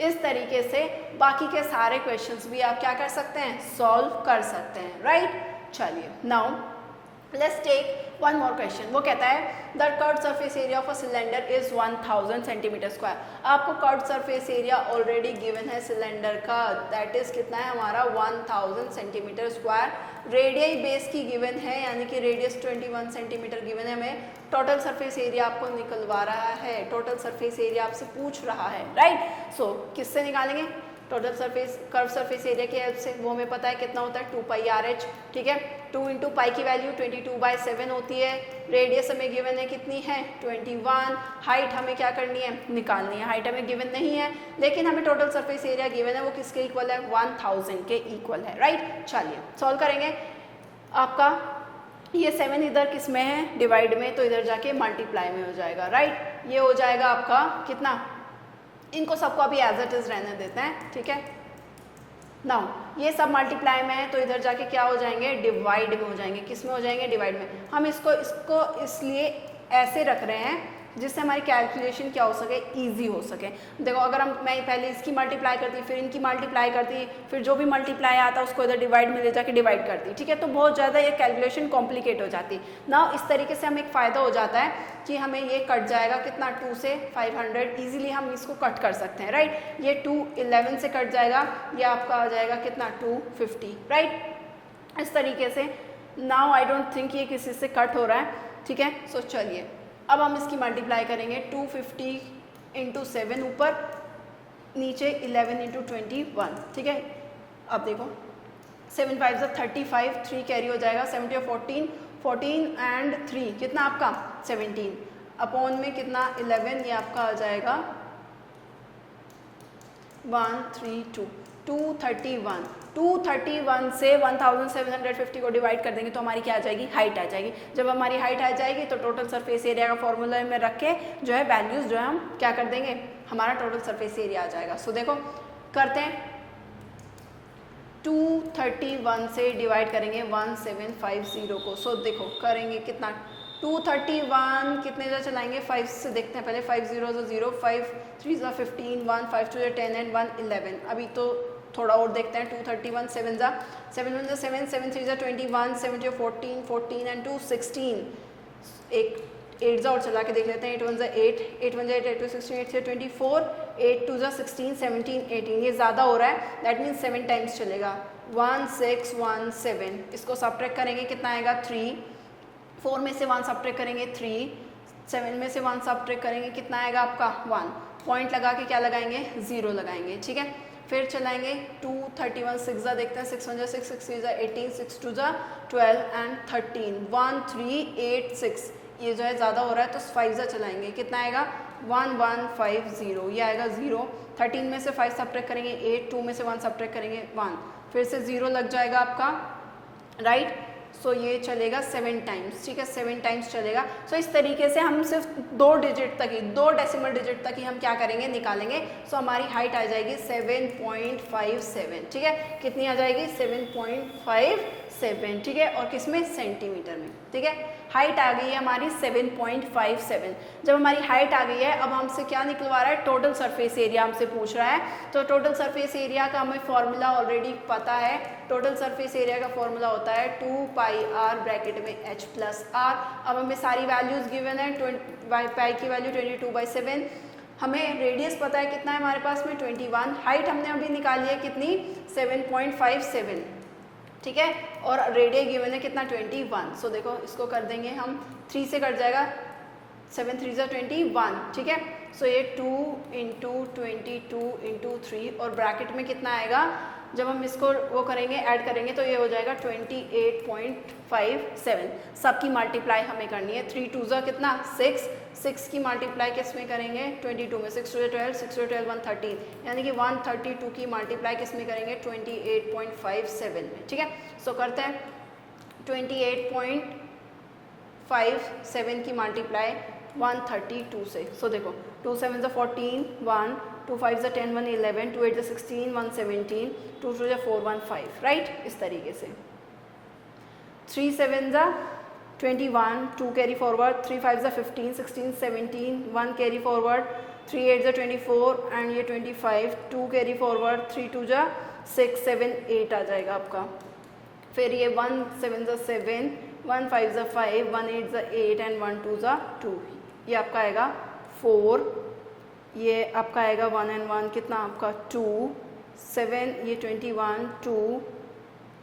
इस तरीके से बाकी के सारे क्वेश्चंस भी आप क्या कर सकते हैं? सॉल्व कर सकते हैं। राइट, चलिए now let's take one more question. वो कहता है the curved surface area of a cylinder is 1000 centimetre square. आपको curved surface area already given है सिलेंडर का, दैट इज कितना है हमारा? 1000 सेंटीमीटर स्क्वायर। रेडियई बेस की गिवन है, यानी कि रेडियस 21 सेंटीमीटर गिवन है हमें। टोटल सरफेस एरिया आपको निकलवा रहा है, टोटल सरफेस एरिया आपसे पूछ रहा है। राइट, सो किससे निकालेंगे? Total surface curve surface area की हेल्प से। वो हमें पता है कितना होता है? 2 पाई आर एच। ठीक है, 2 × पाई की वैल्यू 22/7 होती है। रेडियस हमें गिवन है कितनी है? 21। हाइट हमें क्या करनी है? निकालनी है। हाइट हमें गिवन नहीं है, लेकिन हमें टोटल सरफेस एरिया गिवन है, वो किसके इक्वल है? 1000 के इक्वल है। राइट, चलिए सॉल्व करेंगे। आपका ये 7 इधर किस में है? डिवाइड में, तो इधर जाके मल्टीप्लाई में हो जाएगा। राइट, ये हो जाएगा आपका कितना? इनको सबको अभी एज इट इज रहने देते हैं। ठीक है, नाउ ये सब मल्टीप्लाई में है, तो इधर जाके क्या हो जाएंगे? डिवाइड में हो जाएंगे। किस में हो जाएंगे? डिवाइड में। हम इसको इसलिए ऐसे रख रहे हैं, जिससे हमारी कैलकुलेशन क्या हो सके, ईजी हो सके। देखो अगर मैं पहले इसकी मल्टीप्लाई करती, फिर इनकी मल्टीप्लाई करती, फिर जो भी मल्टीप्लाई आता उसको इधर डिवाइड में ले जाके डिवाइड करती, ठीक है, तो बहुत ज़्यादा ये कैलकुलेशन कॉम्प्लिकेट हो जाती ना। इस तरीके से हमें एक फ़ायदा हो जाता है कि हमें ये कट जाएगा कितना, 2 से 500 ईजिली हम इसको कट कर सकते हैं, राइट। ये 2 11 से कट जाएगा, ये आपका आ जाएगा कितना, 250, राइट। इस तरीके से नाउ आई डोंट थिंक ये किसी से कट हो रहा है, ठीक है। सो चलिए अब हम इसकी मल्टीप्लाई करेंगे, 250 इंटू 7 ऊपर, नीचे 11 इंटू 21, ठीक है। अब देखो 7 5 35, 3 कैरी हो जाएगा, 70 और 14 एंड 3 कितना आपका 17, अपॉन में कितना 11, ये आपका आ जाएगा 132, 231। 231 से 1750 को डिवाइड कर देंगे तो हमारी क्या आ जाएगी, हाइट आ जाएगी। जब हमारी हाइट आ जाएगी तो टोटल सरफेस एरिया का फॉर्मूला में रख के जो है वैल्यूज जो है हम क्या कर देंगे, हमारा टोटल सरफेस एरिया आ जाएगा। सो देखो करते हैं, 231 से डिवाइड करेंगे 1750 को। सो देखो करेंगे कितना, 231 कितने जो चलाएंगे, 5 से देखते हैं पहले, 5 0 0, 5 3 15, 1 5 2 10 एंड 1 11। अभी तो थोड़ा और देखते हैं, 231 7 7 1 7 7 3 21, 7 14 14 एंड 2 16, एक 8 और चला के देख लेते हैं, 8 1 8, 8 1 8, 8 2 16, 8 3 24, 8 2 16 17 18, ये ज़्यादा हो रहा है, दैट मीन्स 7 टाइम्स चलेगा, 1 6 1 7। इसको सब्ट्रैक्ट करेंगे कितना आएगा 3, 4 में से 1 सब्ट्रैक्ट करेंगे 3, 7 में से 1 सब्ट्रैक्ट करेंगे कितना आएगा आपका 1, पॉइंट लगा के क्या लगाएंगे, 0 लगाएंगे, ठीक है। फिर चलाएंगे 231 6 देखते हैं, 6 1 6 6 3 18, 6 2 12 एंड 13, 1 3 8 6, ये जो है ज़्यादा हो रहा है तो 5 चलाएंगे, कितना आएगा 1 1 5 0, ये आएगा 0। 13 में से 5 सब्ट्रैक्ट करेंगे 8, 2 में से 1 सब्ट्रैक्ट करेंगे 1, फिर से 0 लग जाएगा आपका, राइट। सो ये चलेगा 7 टाइम्स, ठीक है, 7 टाइम्स चलेगा। सो इस तरीके से हम सिर्फ 2 डिजिट तक ही, 2 डेसिमल डिजिट तक ही हम क्या करेंगे, निकालेंगे। सो हमारी हाइट आ जाएगी 7.57, ठीक है, कितनी आ जाएगी 7.57, ठीक है, और किस में, सेंटीमीटर में, ठीक है। हाइट आ गई है हमारी 7.57। जब हमारी हाइट आ गई है, अब हमसे क्या निकलवा रहा है, टोटल सरफेस एरिया हमसे पूछ रहा है। तो टोटल सरफेस एरिया का हमें फॉर्मूला ऑलरेडी पता है, टोटल सरफेस एरिया का फॉर्मूला होता है 2 पाई आर ब्रैकेट में h प्लस आर। अब हमें सारी वैल्यूज गिवन है, पाई की वैल्यू 22/7, हमें रेडियस पता है कितना है हमारे पास में 21, हाइट हमने अभी निकाली है कितनी 7.57, ठीक है, और रेडियस गिवन है कितना 21। सो देखो इसको कर देंगे हम, 3 से कट जाएगा, 7 3 21, ठीक है। सो ये 2 इंटू 22 इंटू 3 और ब्रैकेट में कितना आएगा, जब हम इसको वो करेंगे ऐड करेंगे तो ये हो जाएगा 28.57। सबकी मल्टीप्लाई हमें करनी है, 3 2 कितना 6, 6 की मल्टीप्लाई किस में करेंगे 22 में, 6 2 12, 6 2 12 113, यानी कि 132 की मल्टीप्लाई किस में करेंगे 28.57 में, ठीक है। सो करते हैं 28.57 की मल्टीप्लाई 132 से। सो देखो 2 7 14, 1 2 5 10 1 11, 2 8 16 1 17, 2 2 4 1 5, राइट। इस तरीके से 3 7 21, 2 carry forward, 3 5 15 16 17, 1 carry forward, 3 8 24 and ये 25, 2 कैरी फॉरवर्ड, 3 2 6 7 8 आ जाएगा आपका। फिर ये 1 7 7, 1 5 5, 1 8 8 एंड 1 2 2, ये आपका आएगा 4, ये आपका आएगा 1 एंड 1 कितना आपका 2, 7 ये 21, 2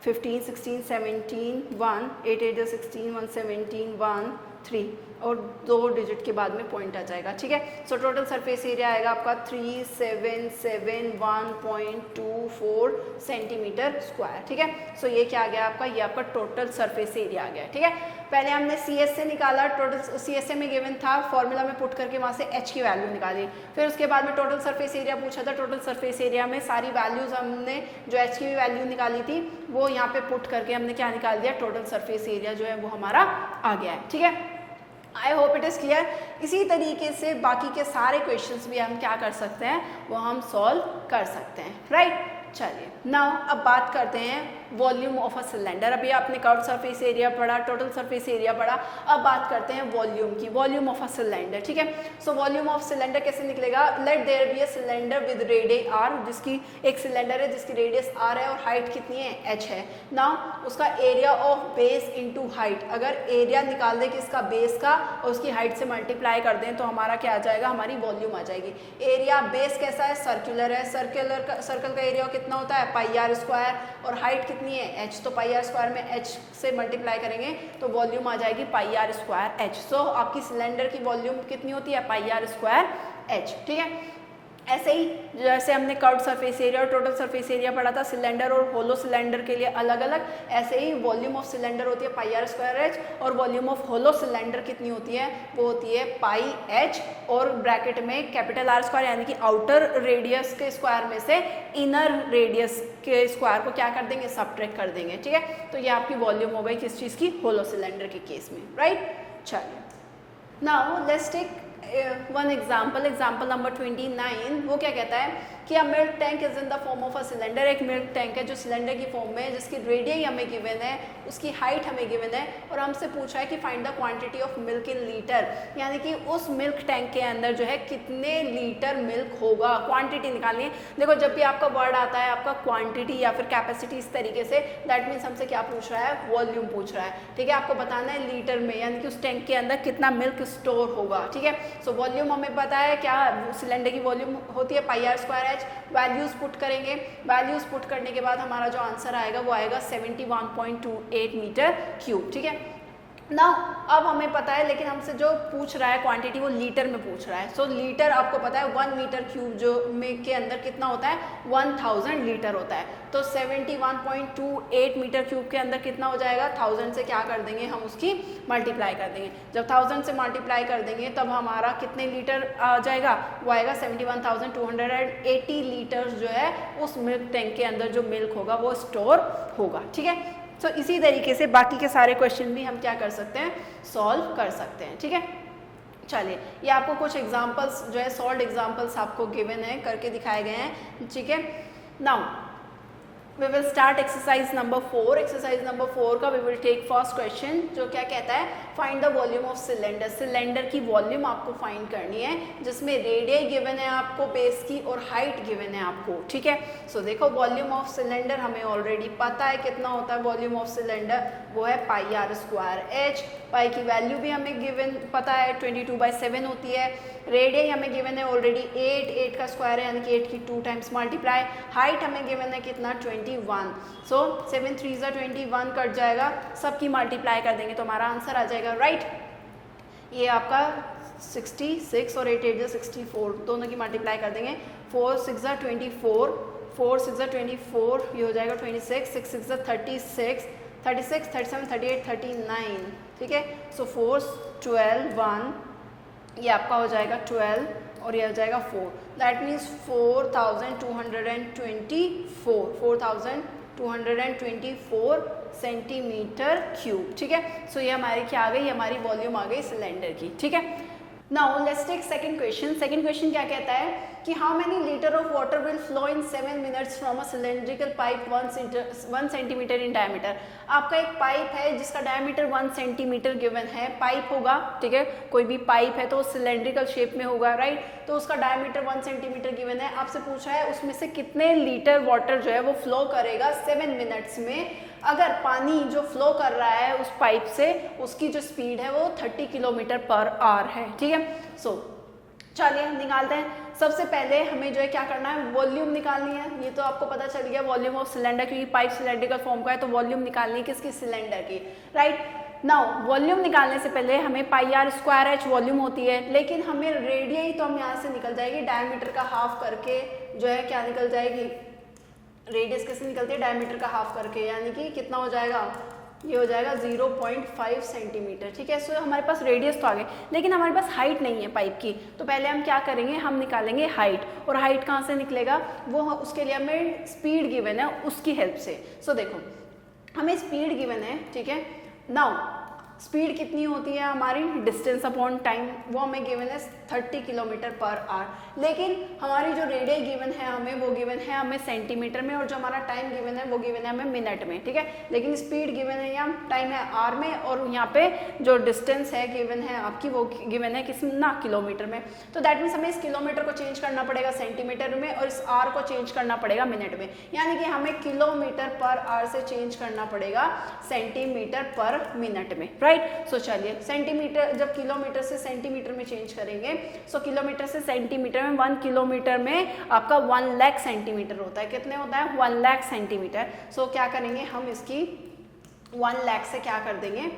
15 16 17, 1 8 8 16, 1 17, 1 3 और 2 डिजिट के बाद में पॉइंट आ जाएगा, ठीक है। सो टोटल सरफेस एरिया आएगा आपका 3771.24 सेंटीमीटर स्क्वायर, ठीक है। सो ये क्या आ गया आपका, ये आपका टोटल सरफेस एरिया आ गया, ठीक है। पहले हमने CS से निकाला, टोटल CS में गिवन था, फॉर्मूला में पुट करके वहाँ से H की वैल्यू निकाली। फिर उसके बाद में टोटल सरफेस एरिया पूछा था, टोटल सरफेस एरिया में सारी वैल्यूज हमने जो H की भी वैल्यू निकाली थी वो यहाँ पे पुट करके हमने क्या निकाल दिया, टोटल सरफेस एरिया जो है वो हमारा आ गया है, ठीक है। I hope it is clear. इसी तरीके से बाकी के सारे क्वेश्चंस भी हम क्या कर सकते हैं, वो हम सॉल्व कर सकते हैं, राइट। चलिए नाउ अब बात करते हैं वॉल्यूम ऑफ अ सिलेंडर। अभी आपने कर्व सरफेस एरिया पढ़ा, टोटल सरफेस एरिया पढ़ा, अब बात करते हैं वॉल्यूम की, वॉल्यूम ऑफ अ सिलेंडर। ठीक है, सो वॉल्यूम ऑफ सिलेंडर कैसे निकलेगा? Let there be a cylinder with radius R, जिसकी एक सिलेंडर है जिसकी रेडियस आर है और हाइट कितनी है? एच है। नाउ उसका area of base into height, अगर एरिया निकाल दें किसका? बेस का, और उसकी हाइट से मल्टीप्लाई कर दें तो हमारा क्या आ जाएगा? हमारी वॉल्यूम आ जाएगी। एरिया बेस कैसा है? सर्कुलर है, सर्कल का एरिया कितना होता है? पाई आर स्क्वायर, और हाइट कितनी है? एच, तो पाई आर स्क्वायर में एच से मल्टीप्लाई करेंगे तो वॉल्यूम आ जाएगी पाई आर स्क्वायर एच। सो आपकी सिलेंडर की वॉल्यूम कितनी होती है? Pi r square H. ठीक है, ऐसे ही जैसे हमने कर्व्ड सरफेस एरिया और टोटल सरफेस एरिया पढ़ा था सिलेंडर और होलो सिलेंडर के लिए अलग अलग, ऐसे ही वॉल्यूम ऑफ सिलेंडर होती है पाई आर स्क्वायर एच, और वॉल्यूम ऑफ होलो सिलेंडर कितनी होती है? वो होती है पाई एच, और ब्रैकेट में कैपिटल आर स्क्वायर यानी कि आउटर रेडियस के स्क्वायर में से इनर रेडियस के स्क्वायर को क्या कर देंगे? सबट्रैक्ट कर देंगे। ठीक है, तो ये आपकी वॉल्यूम हो गई किस चीज़ की? होलो सिलेंडर के केस में, राइट। चलिए, now let's take one example number 29। वो क्या कहता है कि a milk tank is in the form of a cylinder. एक मिल्क टैंक है जो सिलेंडर की फॉर्म में है, जिसकी रेडियस हमें गिवन है, उसकी हाइट हमें गिवन है, और हमसे पूछा है कि find the quantity of milk in litre, यानी कि उस मिल्क टैंक के अंदर जो है कितने लीटर मिल्क होगा, क्वांटिटी निकालनी है। देखो, जब भी आपका वर्ड आता है आपका क्वांटिटी या फिर कैपेसिटी इस तरीके से, दैट मीन्स हमसे क्या पूछ रहा है? वॉल्यूम पूछ रहा है। ठीक है, आपको बताना है लीटर में, यानी कि उस टैंक के अंदर कितना मिल्क स्टोर होगा। ठीक है, सो वॉल्यूम हमें पता है क्या? सिलेंडर की वॉल्यूम होती है pi r square h. Values put करेंगे, वैल्यूज पुट करने के बाद हमारा जो आंसर आएगा वो आएगा 71.28 मीटर क्यूब। ठीक है, ना अब हमें पता है, लेकिन हमसे जो पूछ रहा है क्वांटिटी वो लीटर में पूछ रहा है। सो लीटर आपको पता है 1 मीटर क्यूब जो में के अंदर कितना होता है? 1000 लीटर होता है। तो 71.28 मीटर क्यूब के अंदर कितना हो जाएगा? 1000 से क्या कर देंगे? हम उसकी मल्टीप्लाई कर देंगे। जब 1000 से मल्टीप्लाई कर देंगे तब हमारा कितने लीटर आ जाएगा? वो आएगा 71,280 लीटर जो है उस मिल्क टैंक के अंदर जो मिल्क होगा वो स्टोर होगा। ठीक है, तो इसी तरीके से बाकी के सारे क्वेश्चन भी हम क्या कर सकते हैं? सॉल्व कर सकते हैं। ठीक है, चलिए, ये आपको कुछ एग्जांपल्स जो है सॉल्व एग्जांपल्स आपको गिवन है, करके दिखाए गए हैं। ठीक है, now we will start exercise number 4। Exercise number 4 का we will take first question, जो क्या कहता है? Find the volume of cylinder. सिलेंडर की वॉल्यूम आपको फाइंड करनी है, जिसमें रेडियस गिवन है आपको बेस की और हाइट गिवन है आपको। ठीक है, सो देखो, वॉल्यूम ऑफ सिलेंडर हमें ऑलरेडी पता है कितना होता है वॉल्यूम ऑफ सिलेंडर, वो है पाई आर स्क्वायर एच। पाई की वैल्यू भी हमें गिवन पता है 22/7 होती है। रेडियस हमें गिवन है ऑलरेडी 8 का स्क्वायर है, यानी कि 8 की 2 टाइम्स मल्टीप्लाई। हाइट हमें गिवन है कितना? 21। सो 7 3 21 कट जाएगा, सबकी मल्टीप्लाई कर देंगे तो हमारा आंसर आ जाएगा, राइट। ये आपका 66 और 8 8 64, दोनों की मल्टीप्लाई कर देंगे। 4 6 24, 4 6 24, ये हो जाएगा 26, 6 6 36, 36 37 38 39। ठीक है, सो 4 12 1, ये आपका हो जाएगा 12 और ये हो जाएगा 4, दैट मीन्स 4224 सेंटीमीटर क्यूब। ठीक है, सो ये हमारी क्या आ गई? हमारी वॉल्यूम आ गई सिलेंडर की। ठीक है, now let's take second question. Second question क्या कहता है कि how many litre of water will flow in 7 minutes from a cylindrical pipe 1 centimetre in diameter. आपका एक पाइप है जिसका डायमीटर 1 सेंटीमीटर गिवन है, पाइप होगा। ठीक है, कोई भी पाइप है तो सिलेंड्रिकल शेप में होगा, राइट। तो उसका डायमीटर 1 सेंटीमीटर गिवन है। आपसे पूछा है उसमें से कितने लीटर वाटर जो है वो फ्लो करेगा 7 मिनट्स में। अगर पानी जो फ्लो कर रहा है उस पाइप से, उसकी जो स्पीड है वो 30 किलोमीटर पर आवर है। ठीक है, सो चलिए हम निकालते हैं। सबसे पहले हमें जो है क्या करना है? वॉल्यूम निकालनी है। ये तो आपको पता चल गया वॉल्यूम ऑफ सिलेंडर, क्योंकि पाइप सिलेंड्रिकल फॉर्म का है, तो वॉल्यूम निकालनी है किसकी? सिलेंडर की, राइट। नाउ वॉल्यूम निकालने से पहले हमें पाई आर स्क्वायर एच वॉल्यूम होती है, लेकिन हमें रेडियस तो हम यहाँ से निकल जाएगी, डायमीटर का हाफ करके जो है क्या निकल जाएगी? रेडियस कैसे निकलती है? डायमीटर का हाफ करके, यानी कि कितना हो जाएगा? ये हो जाएगा 0.5 सेंटीमीटर। ठीक है, सो हमारे पास रेडियस तो आ गए, लेकिन हमारे पास हाइट नहीं है पाइप की। तो पहले हम क्या करेंगे? हम निकालेंगे हाइट। और हाइट कहाँ से निकलेगा? वो उसके लिए हमें स्पीड गिवन है, उसकी हेल्प से। सो देखो, हमें स्पीड गिवन है। ठीक है, नाउ स्पीड कितनी होती है हमारी, डिस्टेंस अपॉन टाइम, वो हमें गिवन है 30 किलोमीटर पर आवर। लेकिन हमारी जो रेडियस गिवन है हमें, वो गिवन है हमें सेंटीमीटर में, और जो हमारा टाइम गिवन है वो गिवन है हमें मिनट में, ठीक है। लेकिन स्पीड गिवन है यहाँ, टाइम है आवर में, और यहाँ पे जो डिस्टेंस है गिवन है आपकी, वो गिवन है किस ना, किलोमीटर में। तो दैट मीन्स हमें इस किलोमीटर को चेंज करना पड़ेगा सेंटीमीटर में, और इस आवर को चेंज करना पड़ेगा मिनट में, यानी कि हमें किलोमीटर पर आवर से चेंज करना पड़ेगा सेंटीमीटर पर मिनट में, राइट। सो चलिए, सेंटीमीटर जब किलोमीटर से सेंटीमीटर में चेंज करेंगे, सो किलोमीटर से सेंटीमीटर में 1 किलोमीटर में आपका 1 लाख सेंटीमीटर होता है। कितने होता है, 1 लाख सेंटीमीटर। सो क्या करेंगे हम, इसकी 1 लाख से क्या कर देंगे,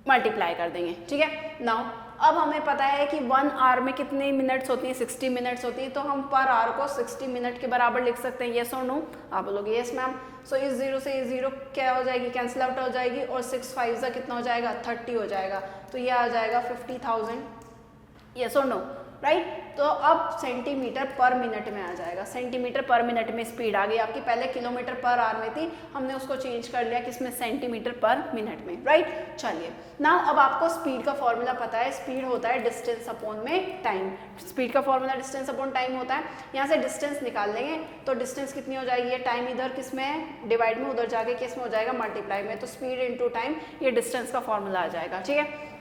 मल्टीप्लाई कर देंगे, ठीक है। नाउ अब हमें पता है कि 1 आवर में कितने मिनट्स होती हैं, 60 मिनट्स होती हैं, तो हम पर आवर को 60 मिनट के बराबर लिख सकते हैं, येस और नो। आप बोलोगे येस मैम। सो इस 0 से इस 0 क्या हो जाएगी, कैंसिल आउट हो जाएगी, और 6 5 का कितना हो जाएगा, 30 हो जाएगा, तो ये आ जाएगा 50,000, येस और नो, राइट। तो अब सेंटीमीटर पर मिनट में आ जाएगा, सेंटीमीटर पर मिनट में स्पीड आ गई आपकी, पहले किलोमीटर पर आवर में थी, हमने उसको चेंज कर लिया किसमें, सेंटीमीटर पर मिनट में, राइट। चलिए नाउ अब आपको स्पीड का फॉर्मूला पता है, स्पीड होता है डिस्टेंस अपॉन में टाइम, स्पीड का फॉर्मूला डिस्टेंस अपॉन टाइम होता है। यहाँ से डिस्टेंस निकाल लेंगे, तो डिस्टेंस कितनी हो जाएगी, ये टाइम इधर किसमें है, डिवाइड में, उधर जाके किसमें हो जाएगा, मल्टीप्लाई में, तो स्पीड इंटू टाइम, ये डिस्टेंस का फॉर्मूला आ जाएगा, ठीक है।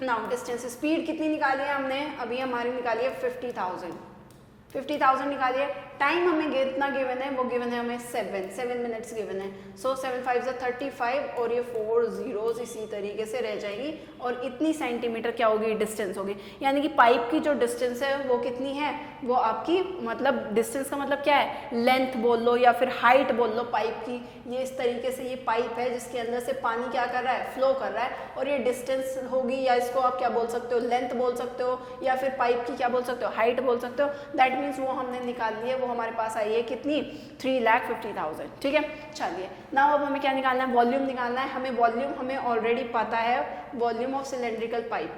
नाउ डिस्टेंस, स्पीड कितनी निकाली है हमने, अभी हमारी निकाली है 50,000 निकाली है। टाइम हमें कितना गिवन है, वो गिवन है हमें 7 मिनट्स गिवन है। सो 7 5 35, और ये 4 zeros इसी तरीके से रह जाएगी, और इतनी सेंटीमीटर क्या होगी, डिस्टेंस होगी। यानी कि पाइप की जो डिस्टेंस है वो कितनी है, वो आपकी मतलब डिस्टेंस का मतलब क्या है, लेंथ बोल लो या फिर हाइट बोल लो पाइप की। ये इस तरीके से ये पाइप है जिसके अंदर से पानी क्या कर रहा है, फ्लो कर रहा है, और ये डिस्टेंस होगी, या इसको आप क्या बोल सकते हो, लेंथ बोल सकते हो, या फिर पाइप की क्या बोल सकते हो, हाइट बोल सकते हो। दैट मीन्स वो हमने निकाल ली है, वो हमारे पास आई है कितनी, 3,50,000, ठीक है। चलिए नाउ अब हमें क्या निकालना है, वॉल्यूम निकालना है हमें। वॉल्यूम हमें ऑलरेडी पता है, volume of cylindrical pipe,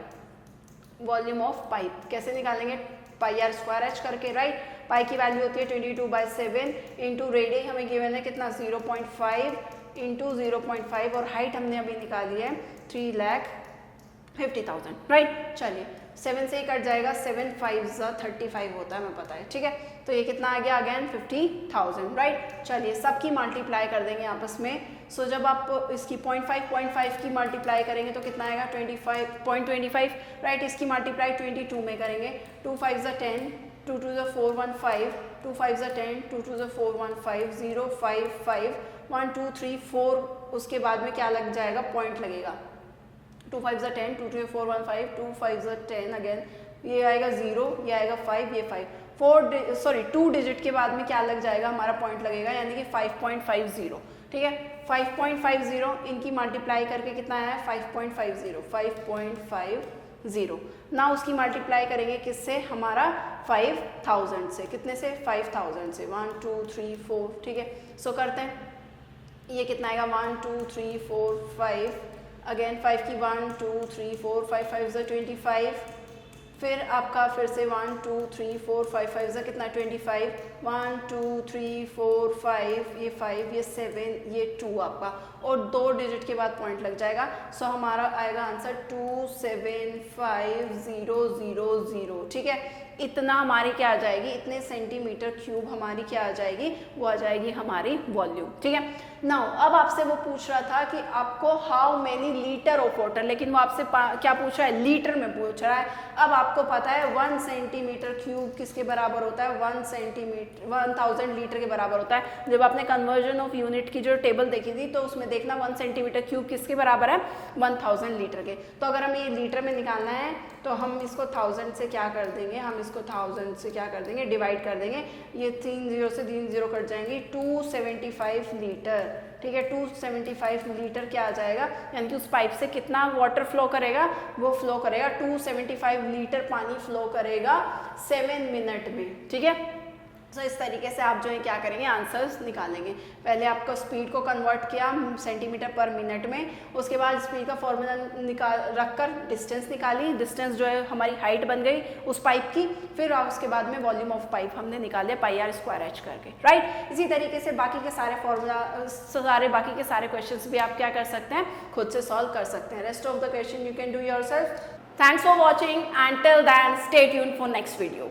volume of pipe कैसे निकालेंगे, पाई आर स्क्वायर एच करके, राइट। पाई की वैल्यू होती है 22/7 इंटू रेडियस हमें गिवन है कितना, 0.5 इंटू 0.5, और हाइट हमने अभी निकाली है 3,50,000, राइट। चलिए 7 से ही कट जाएगा, 7 5 35 होता है, हमें पता है, ठीक है। तो ये कितना आ गया, अगेन 50,000, राइट। चलिए सबकी मल्टीप्लाई कर देंगे आपस में। सो जब आप इसकी 0.5 की मल्टीप्लाई करेंगे तो कितना आएगा, 0.25, राइट। इसकी मल्टीप्लाई 22 में करेंगे, 2 5 10, 2 2 4 1 5, 2 5 10, 2 2 4 1 5, 0 5 5, 1 2 3 4, उसके बाद में क्या लग जाएगा, पॉइंट लगेगा, 2 5 10, 2 2 4 1 5, 2 5 10, अगेन ये आएगा 0, ये आएगा 5, ये 5, 2 डिजिट के बाद में क्या लग जाएगा, हमारा पॉइंट लगेगा, यानी कि 5.50, ठीक है। 5.50 इनकी मल्टीप्लाई करके कितना आया है, 5.50 ना, उसकी मल्टीप्लाई करेंगे किससे, हमारा 5,000 से, कितने से, 5,000 से, 1 2 3 4, ठीक है। सो करते हैं, ये कितना आएगा, 1 2 3 4 5, अगेन 5 की 1 2 3 4 5 5 25, फिर आपका फिर से 1 2 3 4 5 5 कितना, 25, 1 2 3 4 5, ये 5, ये 7, ये 2 आपका, और 2 डिजिट के बाद पॉइंट लग जाएगा। सो हमारा आएगा आंसर 275,000, ठीक है। इतना हमारी क्या आ जाएगी, इतने सेंटीमीटर क्यूब हमारी क्या आ जाएगी, वो आ जाएगी हमारी वॉल्यूम, ठीक है। नाउ अब आपसे वो पूछ रहा था कि आपको how many litre of water, लेकिन वो आपसे क्या पूछ रहा है, लीटर में पूछ रहा है। अब आपको पता है 1 सेंटीमीटर क्यूब किसके बराबर होता है, 1000 लीटर के बराबर होता है। जब आपने कन्वर्जन ऑफ यूनिट की जो टेबल देखी थी, तो उसमें देखना 1 सेंटीमीटर क्यूब किसके बराबर है, 1000 लीटर के। तो अगर हमें ये लीटर में निकालना है, तो हम इसको 1000 से क्या कर देंगे, हम इसको 1000 से क्या कर देंगे, डिवाइड कर देंगे, ये 3 0 से 3 0 कट जाएंगी, 275 लीटर, ठीक है। 275 लीटर क्या आ जाएगा, यानी कि उस पाइप से कितना वाटर फ्लो करेगा, वो फ्लो करेगा 275 लीटर पानी फ्लो करेगा 7 मिनट में, ठीक है। तो इस तरीके से आप जो है क्या करेंगे, आंसर्स निकालेंगे। पहले आपको स्पीड को कन्वर्ट किया सेंटीमीटर पर मिनट में, उसके बाद स्पीड का फॉर्मूला रखकर डिस्टेंस निकाली, डिस्टेंस जो है हमारी हाइट बन गई उस पाइप की, फिर उसके बाद में वॉल्यूम ऑफ पाइप हमने निकाले पाई आर स्क्वायर एच करके, राइट। इसी तरीके से बाकी के सारे बाकी के सारे क्वेश्चंस भी आप क्या कर सकते हैं, खुद से सॉल्व कर सकते हैं। Rest of the question you can do yourself. Thanks for watching and till then stay tuned for next video.